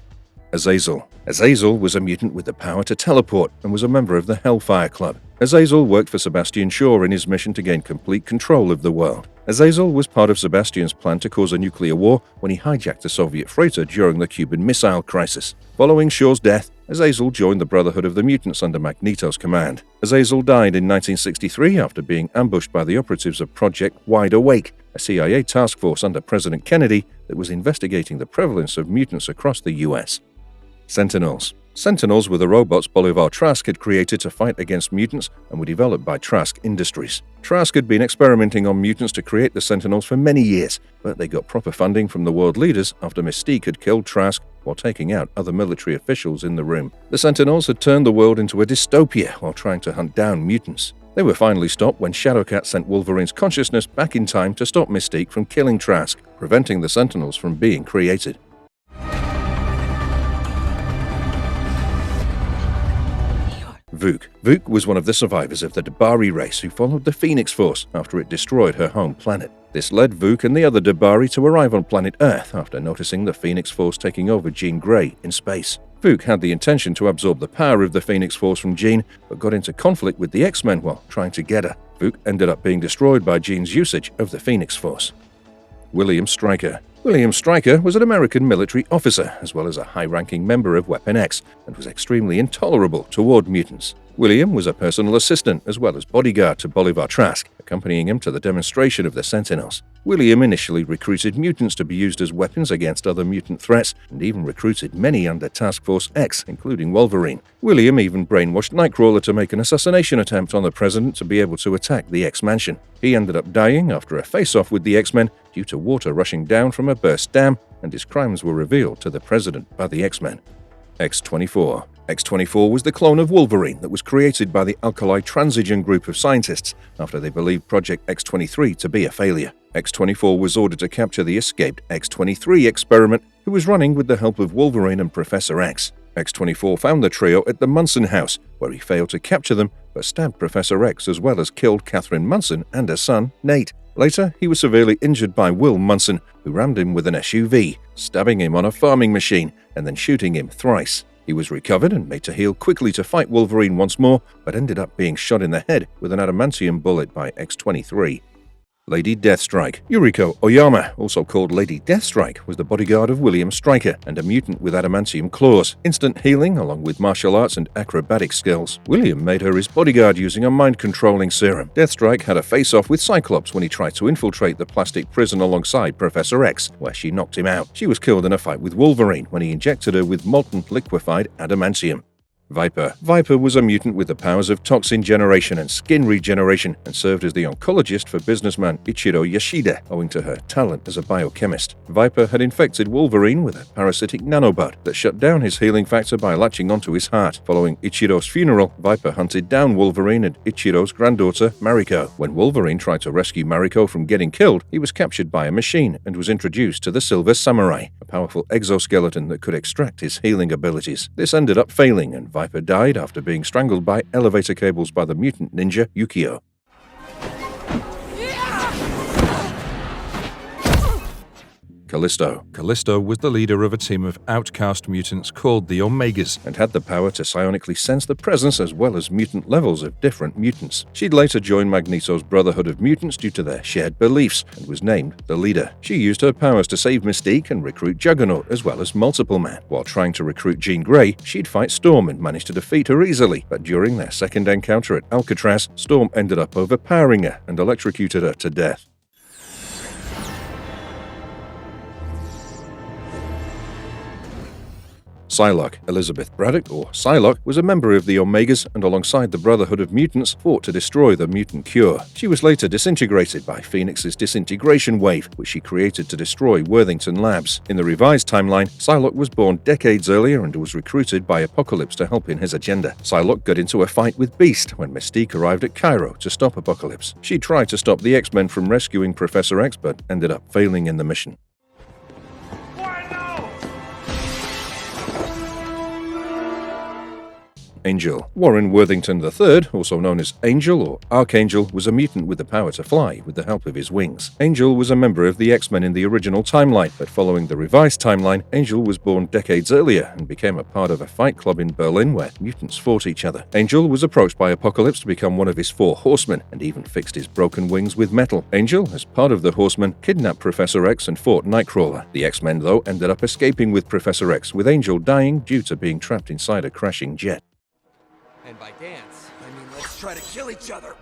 Azazel. Azazel was a mutant with the power to teleport and was a member of the Hellfire Club. Azazel worked for Sebastian Shaw in his mission to gain complete control of the world. Azazel was part of Sebastian's plan to cause a nuclear war when he hijacked a Soviet freighter during the Cuban Missile Crisis. Following Shaw's death, Azazel joined the Brotherhood of the Mutants under Magneto's command. Azazel died in 1963 after being ambushed by the operatives of Project Wide Awake, a CIA task force under President Kennedy that was investigating the prevalence of mutants across the US. Sentinels. Sentinels were the robots Bolivar Trask had created to fight against mutants and were developed by Trask Industries. Trask had been experimenting on mutants to create the Sentinels for many years, but they got proper funding from the world leaders after Mystique had killed Trask while taking out other military officials in the room. The Sentinels had turned the world into a dystopia while trying to hunt down mutants. They were finally stopped when Shadowcat sent Wolverine's consciousness back in time to stop Mystique from killing Trask, preventing the Sentinels from being created. Vuk. Vuk was one of the survivors of the Dabari race who followed the Phoenix Force after it destroyed her home planet. This led Vuk and the other Dabari to arrive on planet Earth after noticing the Phoenix Force taking over Jean Grey in space. Vuk had the intention to absorb the power of the Phoenix Force from Jean, but got into conflict with the X-Men while trying to get her. Vuk ended up being destroyed by Jean's usage of the Phoenix Force. William Stryker. William Stryker was an American military officer, as well as a high-ranking member of Weapon X, and was extremely intolerable toward mutants. William was a personal assistant as well as bodyguard to Bolivar Trask, accompanying him to the demonstration of the Sentinels. William initially recruited mutants to be used as weapons against other mutant threats, and even recruited many under Task Force X, including Wolverine. William even brainwashed Nightcrawler to make an assassination attempt on the president to be able to attack the X-Mansion. He ended up dying after a face-off with the X-Men due to water rushing down from a burst dam, and his crimes were revealed to the president by the X-Men. X-24. X-24 was the clone of Wolverine that was created by the Alkali Transigen group of scientists after they believed Project X-23 to be a failure. X-24 was ordered to capture the escaped X-23 experiment, who was running with the help of Wolverine and Professor X. X-24 found the trio at the Munson house, where he failed to capture them, but stabbed Professor X as well as killed Catherine Munson and her son, Nate. Later, he was severely injured by Will Munson, who rammed him with an SUV, stabbing him on a farming machine and then shooting him thrice. He was recovered and made to heal quickly to fight Wolverine once more, but ended up being shot in the head with an adamantium bullet by X-23. Lady Deathstrike. Yuriko Oyama, also called Lady Deathstrike, was the bodyguard of William Stryker and a mutant with adamantium claws, instant healing along with martial arts and acrobatic skills. William made her his bodyguard using a mind-controlling serum. Deathstrike had a face-off with Cyclops when he tried to infiltrate the plastic prison alongside Professor X, where she knocked him out. She was killed in a fight with Wolverine when he injected her with molten liquefied adamantium. Viper. Viper was a mutant with the powers of toxin generation and skin regeneration, and served as the oncologist for businessman Ichiro Yoshida, owing to her talent as a biochemist. Viper had infected Wolverine with a parasitic nanobot that shut down his healing factor by latching onto his heart. Following Ichiro's funeral, Viper hunted down Wolverine and Ichiro's granddaughter, Mariko. When Wolverine tried to rescue Mariko from getting killed, he was captured by a machine and was introduced to the Silver Samurai, a powerful exoskeleton that could extract his healing abilities. This ended up failing, and Viper died after being strangled by elevator cables by the mutant ninja Yukio. Callisto. Callisto was the leader of a team of outcast mutants called the Omegas, and had the power to psionically sense the presence as well as mutant levels of different mutants. She'd later join Magneto's Brotherhood of Mutants due to their shared beliefs, and was named the leader. She used her powers to save Mystique and recruit Juggernaut as well as Multiple Man. While trying to recruit Jean Grey, she'd fight Storm and managed to defeat her easily, but during their second encounter at Alcatraz, Storm ended up overpowering her and electrocuted her to death. Psylocke. Elizabeth Braddock, or Psylocke, was a member of the Omegas and alongside the Brotherhood of Mutants fought to destroy the mutant cure. She was later disintegrated by Phoenix's disintegration wave, which she created to destroy Worthington Labs. In the revised timeline, Psylocke was born decades earlier and was recruited by Apocalypse to help in his agenda. Psylocke got into a fight with Beast when Mystique arrived at Cairo to stop Apocalypse. She tried to stop the X-Men from rescuing Professor X, but ended up failing in the mission. Angel. Warren Worthington III, also known as Angel or Archangel, was a mutant with the power to fly with the help of his wings. Angel was a member of the X-Men in the original timeline, but following the revised timeline, Angel was born decades earlier and became a part of a fight club in Berlin where mutants fought each other. Angel was approached by Apocalypse to become one of his 4 horsemen, and even fixed his broken wings with metal. Angel, as part of the Horsemen, kidnapped Professor X and fought Nightcrawler. The X-Men, though, ended up escaping with Professor X, with Angel dying due to being trapped inside a crashing jet. And by dance, I mean let's try to kill each other.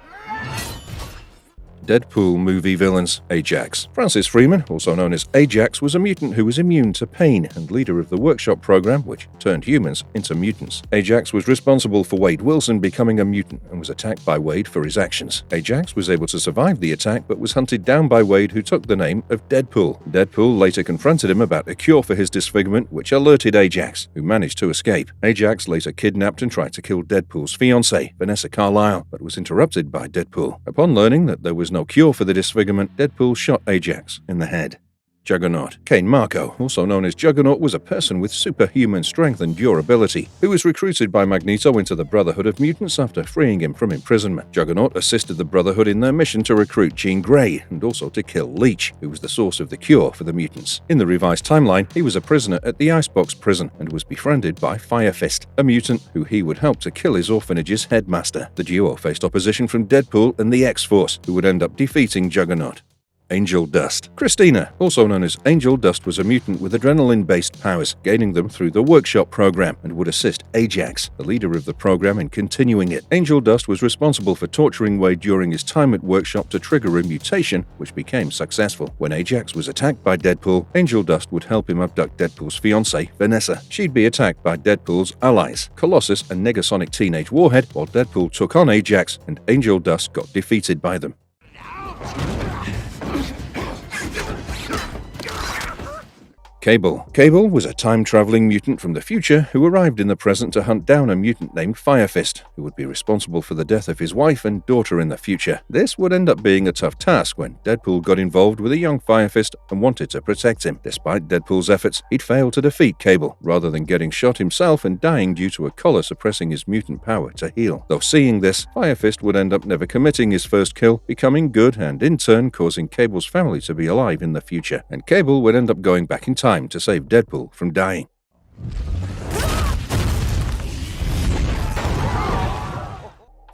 Deadpool movie villains. Ajax. Francis Freeman, also known as Ajax, was a mutant who was immune to pain and leader of the Workshop program, which turned humans into mutants. Ajax was responsible for Wade Wilson becoming a mutant and was attacked by Wade for his actions. Ajax was able to survive the attack but was hunted down by Wade, who took the name of Deadpool. Deadpool later confronted him about a cure for his disfigurement, which alerted Ajax, who managed to escape. Ajax later kidnapped and tried to kill Deadpool's fiancée, Vanessa Carlyle, but was interrupted by Deadpool. Upon learning that there was no cure for the disfigurement, Deadpool shot Ajax in the head. Juggernaut. Kane Marco, also known as Juggernaut, was a person with superhuman strength and durability, who was recruited by Magneto into the Brotherhood of Mutants after freeing him from imprisonment. Juggernaut assisted the Brotherhood in their mission to recruit Jean Grey, and also to kill Leech, who was the source of the cure for the mutants. In the revised timeline, he was a prisoner at the Icebox prison, and was befriended by Fire Fist, a mutant who he would help to kill his orphanage's headmaster. The duo faced opposition from Deadpool and the X-Force, who would end up defeating Juggernaut. Angel Dust. Christina, also known as Angel Dust, was a mutant with adrenaline-based powers, gaining them through the Workshop program, and would assist Ajax, the leader of the program, in continuing it. Angel Dust was responsible for torturing Wade during his time at Workshop to trigger a mutation, which became successful. When Ajax was attacked by Deadpool, Angel Dust would help him abduct Deadpool's fiancée, Vanessa. She'd be attacked by Deadpool's allies, Colossus and Negasonic Teenage Warhead, while Deadpool took on Ajax, and Angel Dust got defeated by them. Cable. Cable was a time-traveling mutant from the future who arrived in the present to hunt down a mutant named Fire Fist, who would be responsible for the death of his wife and daughter in the future. This would end up being a tough task when Deadpool got involved with a young Fire Fist and wanted to protect him. Despite Deadpool's efforts, he'd failed to defeat Cable, rather than getting shot himself and dying due to a collar suppressing his mutant power to heal. Though seeing this, Fire Fist would end up never committing his first kill, becoming good and in turn causing Cable's family to be alive in the future. And Cable would end up going back in time to save Deadpool from dying.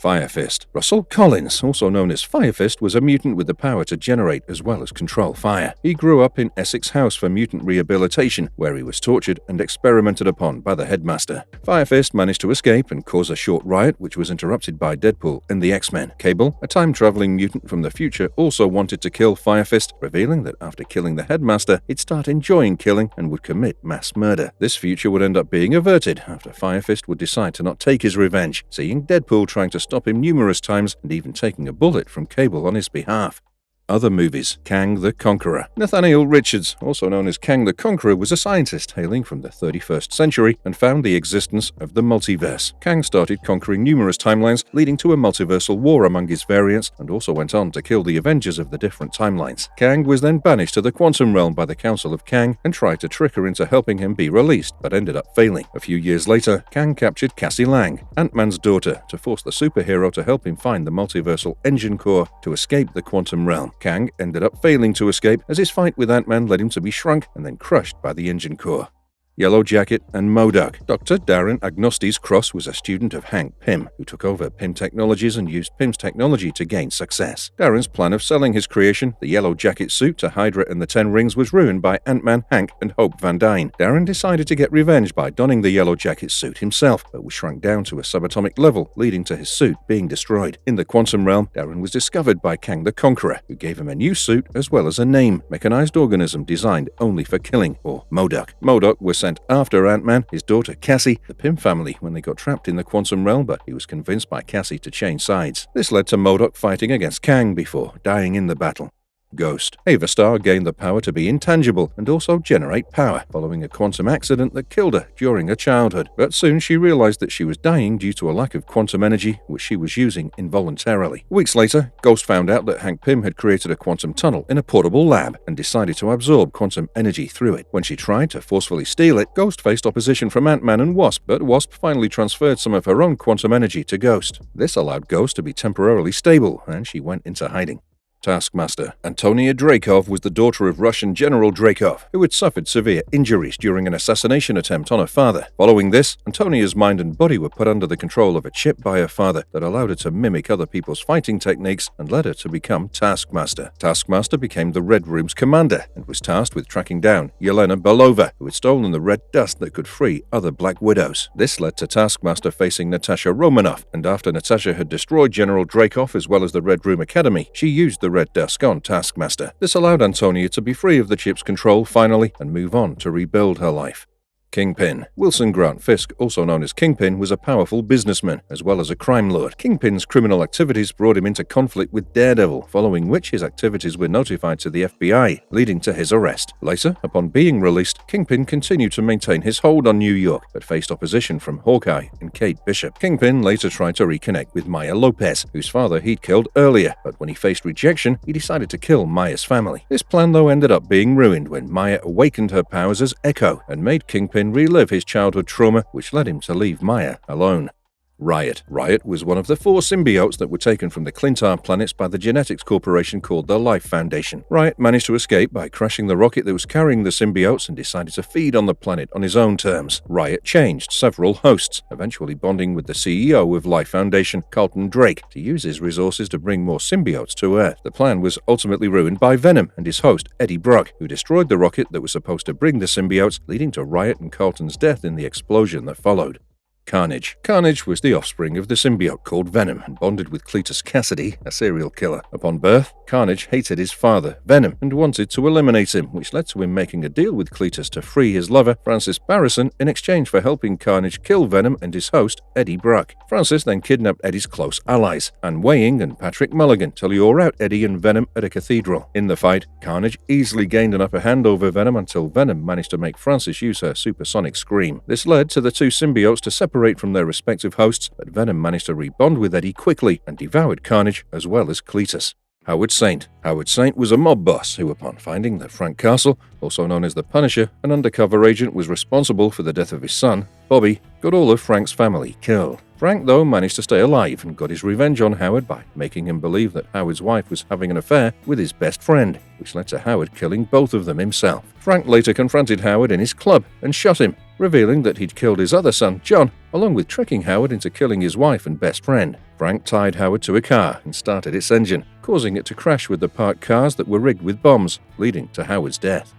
Fire Fist. Russell Collins, also known as Fire Fist, was a mutant with the power to generate as well as control fire. He grew up in Essex House for mutant rehabilitation, where he was tortured and experimented upon by the headmaster. Fire Fist managed to escape and cause a short riot, which was interrupted by Deadpool and the X-Men. Cable, a time-traveling mutant from the future, also wanted to kill Fire Fist, revealing that after killing the headmaster, he'd start enjoying killing and would commit mass murder. This future would end up being averted after Fire Fist would decide to not take his revenge, seeing Deadpool trying to stop him numerous times and even taking a bullet from Cable on his behalf. Other movies. Kang the Conqueror. Nathaniel Richards, also known as Kang the Conqueror, was a scientist hailing from the 31st century and found the existence of the multiverse. Kang started conquering numerous timelines, leading to a multiversal war among his variants, and also went on to kill the Avengers of the different timelines. Kang was then banished to the Quantum Realm by the Council of Kang and tried to trick her into helping him be released, but ended up failing. A few years later, Kang captured Cassie Lang, Ant-Man's daughter, to force the superhero to help him find the multiversal engine core to escape the Quantum Realm. Kang ended up failing to escape as his fight with Ant-Man led him to be shrunk and then crushed by the engine core. Yellow Jacket and MODOK. Dr. Darren Agnostes Cross was a student of Hank Pym, who took over Pym Technologies and used Pym's technology to gain success. Darren's plan of selling his creation, the Yellow Jacket suit, to Hydra and the Ten Rings was ruined by Ant-Man, Hank, and Hope Van Dyne. Darren decided to get revenge by donning the Yellow Jacket suit himself, but was shrunk down to a subatomic level, leading to his suit being destroyed. In the Quantum Realm, Darren was discovered by Kang the Conqueror, who gave him a new suit as well as a name, mechanized organism designed only for killing, or MODOK. MODOK was sent after Ant-Man, his daughter Cassie, the Pym family, when they got trapped in the Quantum Realm, but he was convinced by Cassie to change sides. This led to MODOK fighting against Kang before dying in the battle. Ghost. Ava Starr gained the power to be intangible and also generate power, following a quantum accident that killed her during her childhood. But soon she realized that she was dying due to a lack of quantum energy, which she was using involuntarily. Weeks later, Ghost found out that Hank Pym had created a quantum tunnel in a portable lab and decided to absorb quantum energy through it. When she tried to forcefully steal it, Ghost faced opposition from Ant-Man and Wasp, but Wasp finally transferred some of her own quantum energy to Ghost. This allowed Ghost to be temporarily stable, and she went into hiding. Taskmaster. Antonia Dreykov was the daughter of Russian General Dreykov, who had suffered severe injuries during an assassination attempt on her father. Following this, Antonia's mind and body were put under the control of a chip by her father that allowed her to mimic other people's fighting techniques and led her to become Taskmaster. Taskmaster became the Red Room's commander and was tasked with tracking down Yelena Belova, who had stolen the red dust that could free other Black Widows. This led to Taskmaster facing Natasha Romanoff, and after Natasha had destroyed General Dreykov as well as the Red Room Academy, she used the red dust on Taskmaster. This allowed Antonia to be free of the chip's control finally and move on to rebuild her life. Kingpin. Wilson Grant Fisk, also known as Kingpin, was a powerful businessman as well as a crime lord. Kingpin's criminal activities brought him into conflict with Daredevil, following which his activities were notified to the FBI, leading to his arrest. Later, upon being released, Kingpin continued to maintain his hold on New York, but faced opposition from Hawkeye and Kate Bishop. Kingpin later tried to reconnect with Maya Lopez, whose father he'd killed earlier, but when he faced rejection, he decided to kill Maya's family. This plan, though, ended up being ruined when Maya awakened her powers as Echo and made Kingpin relive his childhood trauma, which led him to leave Maya alone. Riot. Riot was one of the 4 symbiotes that were taken from the Clintar planets by the genetics corporation called the Life Foundation. Riot managed to escape by crashing the rocket that was carrying the symbiotes and decided to feed on the planet on his own terms. Riot changed several hosts, eventually bonding with the CEO of Life Foundation, Carlton Drake, to use his resources to bring more symbiotes to Earth. The plan was ultimately ruined by Venom and his host, Eddie Brock, who destroyed the rocket that was supposed to bring the symbiotes, leading to Riot and Carlton's death in the explosion that followed. Carnage. Carnage was the offspring of the symbiote called Venom and bonded with Cletus Cassidy, a serial killer. Upon birth, Carnage hated his father, Venom, and wanted to eliminate him, which led to him making a deal with Cletus to free his lover, Francis Barrison, in exchange for helping Carnage kill Venom and his host, Eddie Brock. Francis then kidnapped Eddie's close allies, Anne Weying and Patrick Mulligan, to lure out Eddie and Venom at a cathedral. In the fight, Carnage easily gained an upper hand over Venom until Venom managed to make Francis use her supersonic scream. This led to the 2 symbiotes to separate from their respective hosts, but Venom managed to rebond with Eddie quickly and devoured Carnage as well as Cletus. Howard Saint. Howard Saint was a mob boss who, upon finding that Frank Castle, also known as the Punisher, an undercover agent, was responsible for the death of his son, Bobby, got all of Frank's family killed. Frank, though, managed to stay alive and got his revenge on Howard by making him believe that Howard's wife was having an affair with his best friend, which led to Howard killing both of them himself. Frank later confronted Howard in his club and shot him, revealing that he'd killed his other son, John, along with tricking Howard into killing his wife and best friend. Frank tied Howard to a car and started its engine, causing it to crash with the parked cars that were rigged with bombs, leading to Howard's death.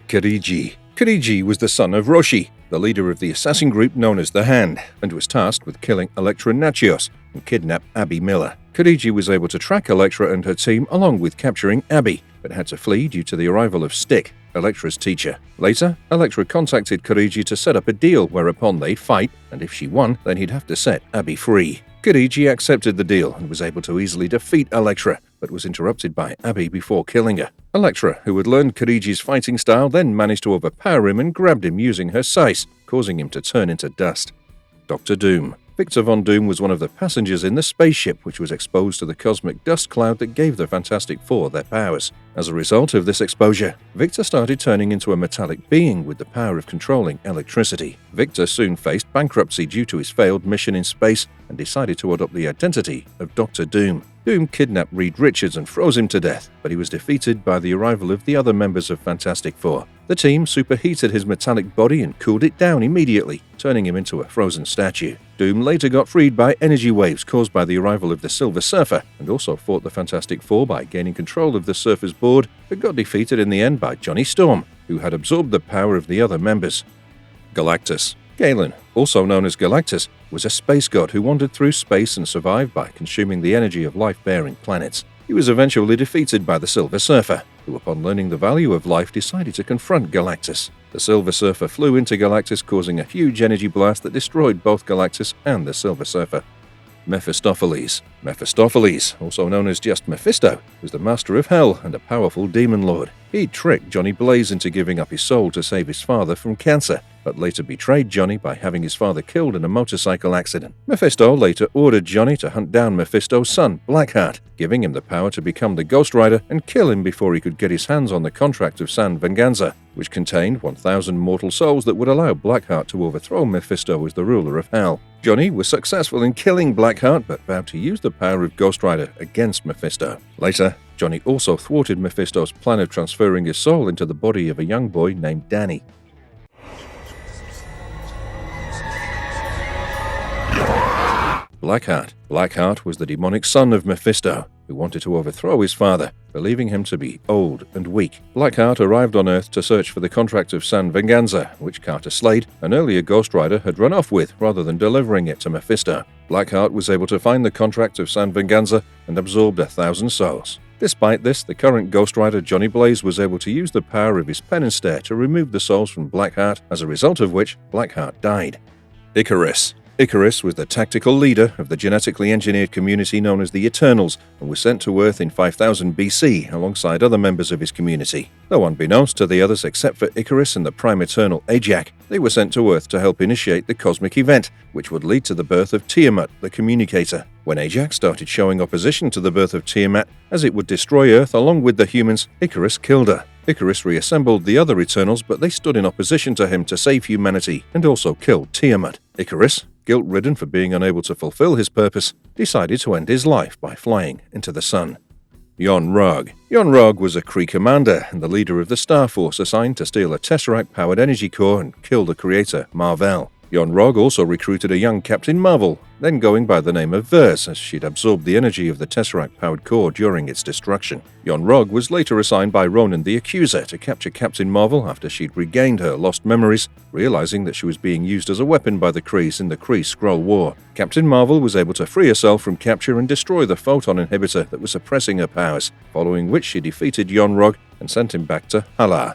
Kirigi. Kirigi was the son of Roshi, the leader of the assassin group known as the Hand, and was tasked with killing Electra Nachios and kidnap Abby Miller. Kirigi was able to track Electra and her team along with capturing Abby, but had to flee due to the arrival of Stick, Electra's teacher. Later, Electra contacted Kirigi to set up a deal whereupon they'd fight, and if she won, then he'd have to set Abby free. Kirigi accepted the deal and was able to easily defeat Electra, but was interrupted by Abby before killing her. Electra, who had learned Kirigi's fighting style, then managed to overpower him and grabbed him using her scythe, causing him to turn into dust. Dr. Doom. Victor Von Doom was one of the passengers in the spaceship which was exposed to the cosmic dust cloud that gave the Fantastic Four their powers. As a result of this exposure, Victor started turning into a metallic being with the power of controlling electricity. Victor soon faced bankruptcy due to his failed mission in space and decided to adopt the identity of Dr. Doom. Doom kidnapped Reed Richards and froze him to death, but he was defeated by the arrival of the other members of Fantastic Four. The team superheated his metallic body and cooled it down immediately, turning him into a frozen statue. Doom later got freed by energy waves caused by the arrival of the Silver Surfer, and also fought the Fantastic Four by gaining control of the Surfer's board, but got defeated in the end by Johnny Storm, who had absorbed the power of the other members. Galactus. Galen, also known as Galactus, was a space god who wandered through space and survived by consuming the energy of life-bearing planets. He was eventually defeated by the Silver Surfer, who upon learning the value of life decided to confront Galactus. The Silver Surfer flew into Galactus, causing a huge energy blast that destroyed both Galactus and the Silver Surfer. Mephistopheles. Mephistopheles, also known as just Mephisto, was the master of hell and a powerful demon lord. He tricked Johnny Blaze into giving up his soul to save his father from cancer, but later betrayed Johnny by having his father killed in a motorcycle accident. Mephisto later ordered Johnny to hunt down Mephisto's son, Blackheart, giving him the power to become the Ghost Rider and kill him before he could get his hands on the contract of San Venganza, which contained 1,000 mortal souls that would allow Blackheart to overthrow Mephisto as the ruler of hell. Johnny was successful in killing Blackheart, but vowed to use the power of Ghost Rider against Mephisto. Later, Johnny also thwarted Mephisto's plan of transferring his soul into the body of a young boy named Danny. Blackheart. Blackheart was the demonic son of Mephisto, who wanted to overthrow his father, believing him to be old and weak. Blackheart arrived on Earth to search for the contract of San Venganza, which Carter Slade, an earlier Ghost Rider, had run off with rather than delivering it to Mephisto. Blackheart was able to find the contract of San Venganza and absorbed 1,000 souls. Despite this, the current Ghost Rider Johnny Blaze was able to use the power of his pen and stare to remove the souls from Blackheart, as a result of which Blackheart died. Icarus. Icarus was the tactical leader of the genetically engineered community known as the Eternals and was sent to Earth in 5000 BC alongside other members of his community. Though unbeknownst to the others except for Icarus and the Prime Eternal Ajax, they were sent to Earth to help initiate the cosmic event, which would lead to the birth of Tiamat, the Communicator. When Ajax started showing opposition to the birth of Tiamat, as it would destroy Earth along with the humans, Icarus killed her. Icarus reassembled the other Eternals, but they stood in opposition to him to save humanity and also killed Tiamat. Icarus, guilt-ridden for being unable to fulfill his purpose, decided to end his life by flying into the sun. Yon-Rogg. Yon-Rogg was a Kree commander and the leader of the Star Force assigned to steal a Tesseract-powered energy core and kill the creator, Mar-Vell. Yon-Rogg also recruited a young Captain Marvel, then going by the name of Verse, as she'd absorbed the energy of the Tesseract-powered core during its destruction. Yon-Rogg was later assigned by Ronan the Accuser to capture Captain Marvel after she'd regained her lost memories, realizing that she was being used as a weapon by the Krees in the Kree-Skrull War. Captain Marvel was able to free herself from capture and destroy the photon inhibitor that was suppressing her powers, following which she defeated Yon-Rogg and sent him back to Hela.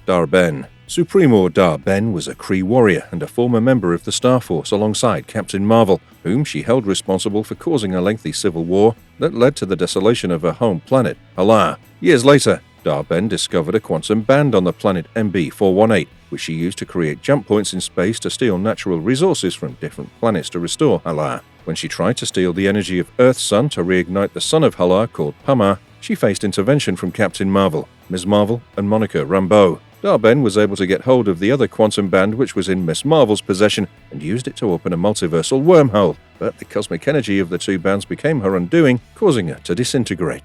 Dar-Benn. Supremo Dar-Benn was a Kree warrior and a former member of the Star Force alongside Captain Marvel, whom she held responsible for causing a lengthy civil war that led to the desolation of her home planet, Hela. Years later, Dar-Benn discovered a quantum band on the planet MB418, which she used to create jump points in space to steal natural resources from different planets to restore Hela. When she tried to steal the energy of Earth's sun to reignite the sun of Hela called Pama, she faced intervention from Captain Marvel, Ms. Marvel, and Monica Rambeau. Dar-Benn was able to get hold of the other quantum band which was in Miss Marvel's possession and used it to open a multiversal wormhole, but the cosmic energy of the two bands became her undoing, causing her to disintegrate.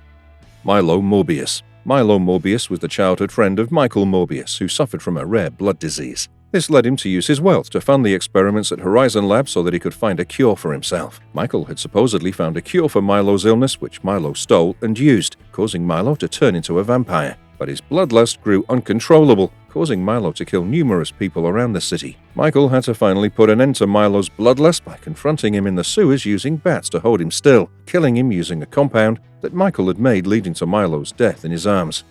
Milo Morbius. Milo Morbius was the childhood friend of Michael Morbius, who suffered from a rare blood disease. This led him to use his wealth to fund the experiments at Horizon Lab so that he could find a cure for himself. Michael had supposedly found a cure for Milo's illness, which Milo stole and used, causing Milo to turn into a vampire. But his bloodlust grew uncontrollable, causing Milo to kill numerous people around the city. Michael had to finally put an end to Milo's bloodlust by confronting him in the sewers using bats to hold him still, killing him using a compound that Michael had made, leading to Milo's death in his arms.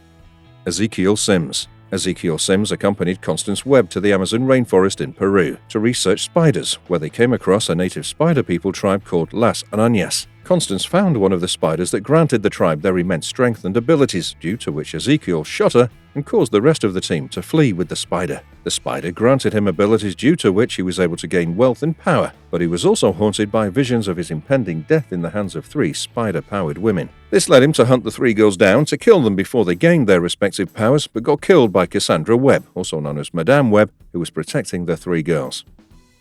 Ezekiel Sims. Ezekiel Sims accompanied Constance Webb to the Amazon rainforest in Peru to research spiders, where they came across a native spider people tribe called Las Arañas. Constance found one of the spiders that granted the tribe their immense strength and abilities, due to which Ezekiel shot her and caused the rest of the team to flee with the spider. The spider granted him abilities due to which he was able to gain wealth and power, but he was also haunted by visions of his impending death in the hands of 3 spider-powered women. This led him to hunt the 3 girls down to kill them before they gained their respective powers, but got killed by Cassandra Webb, also known as Madame Webb, who was protecting the 3 girls.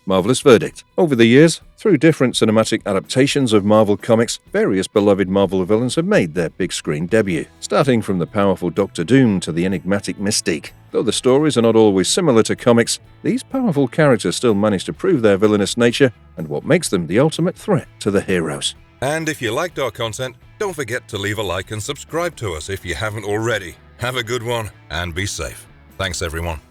Marvelous verdict. Over the years, through different cinematic adaptations of Marvel Comics, various beloved Marvel villains have made their big screen debut, starting from the powerful Doctor Doom to the enigmatic Mystique. Though the stories are not always similar to comics, these powerful characters still manage to prove their villainous nature and what makes them the ultimate threat to the heroes. And if you liked our content, don't forget to leave a like and subscribe to us if you haven't already. Have a good one and be safe. Thanks everyone.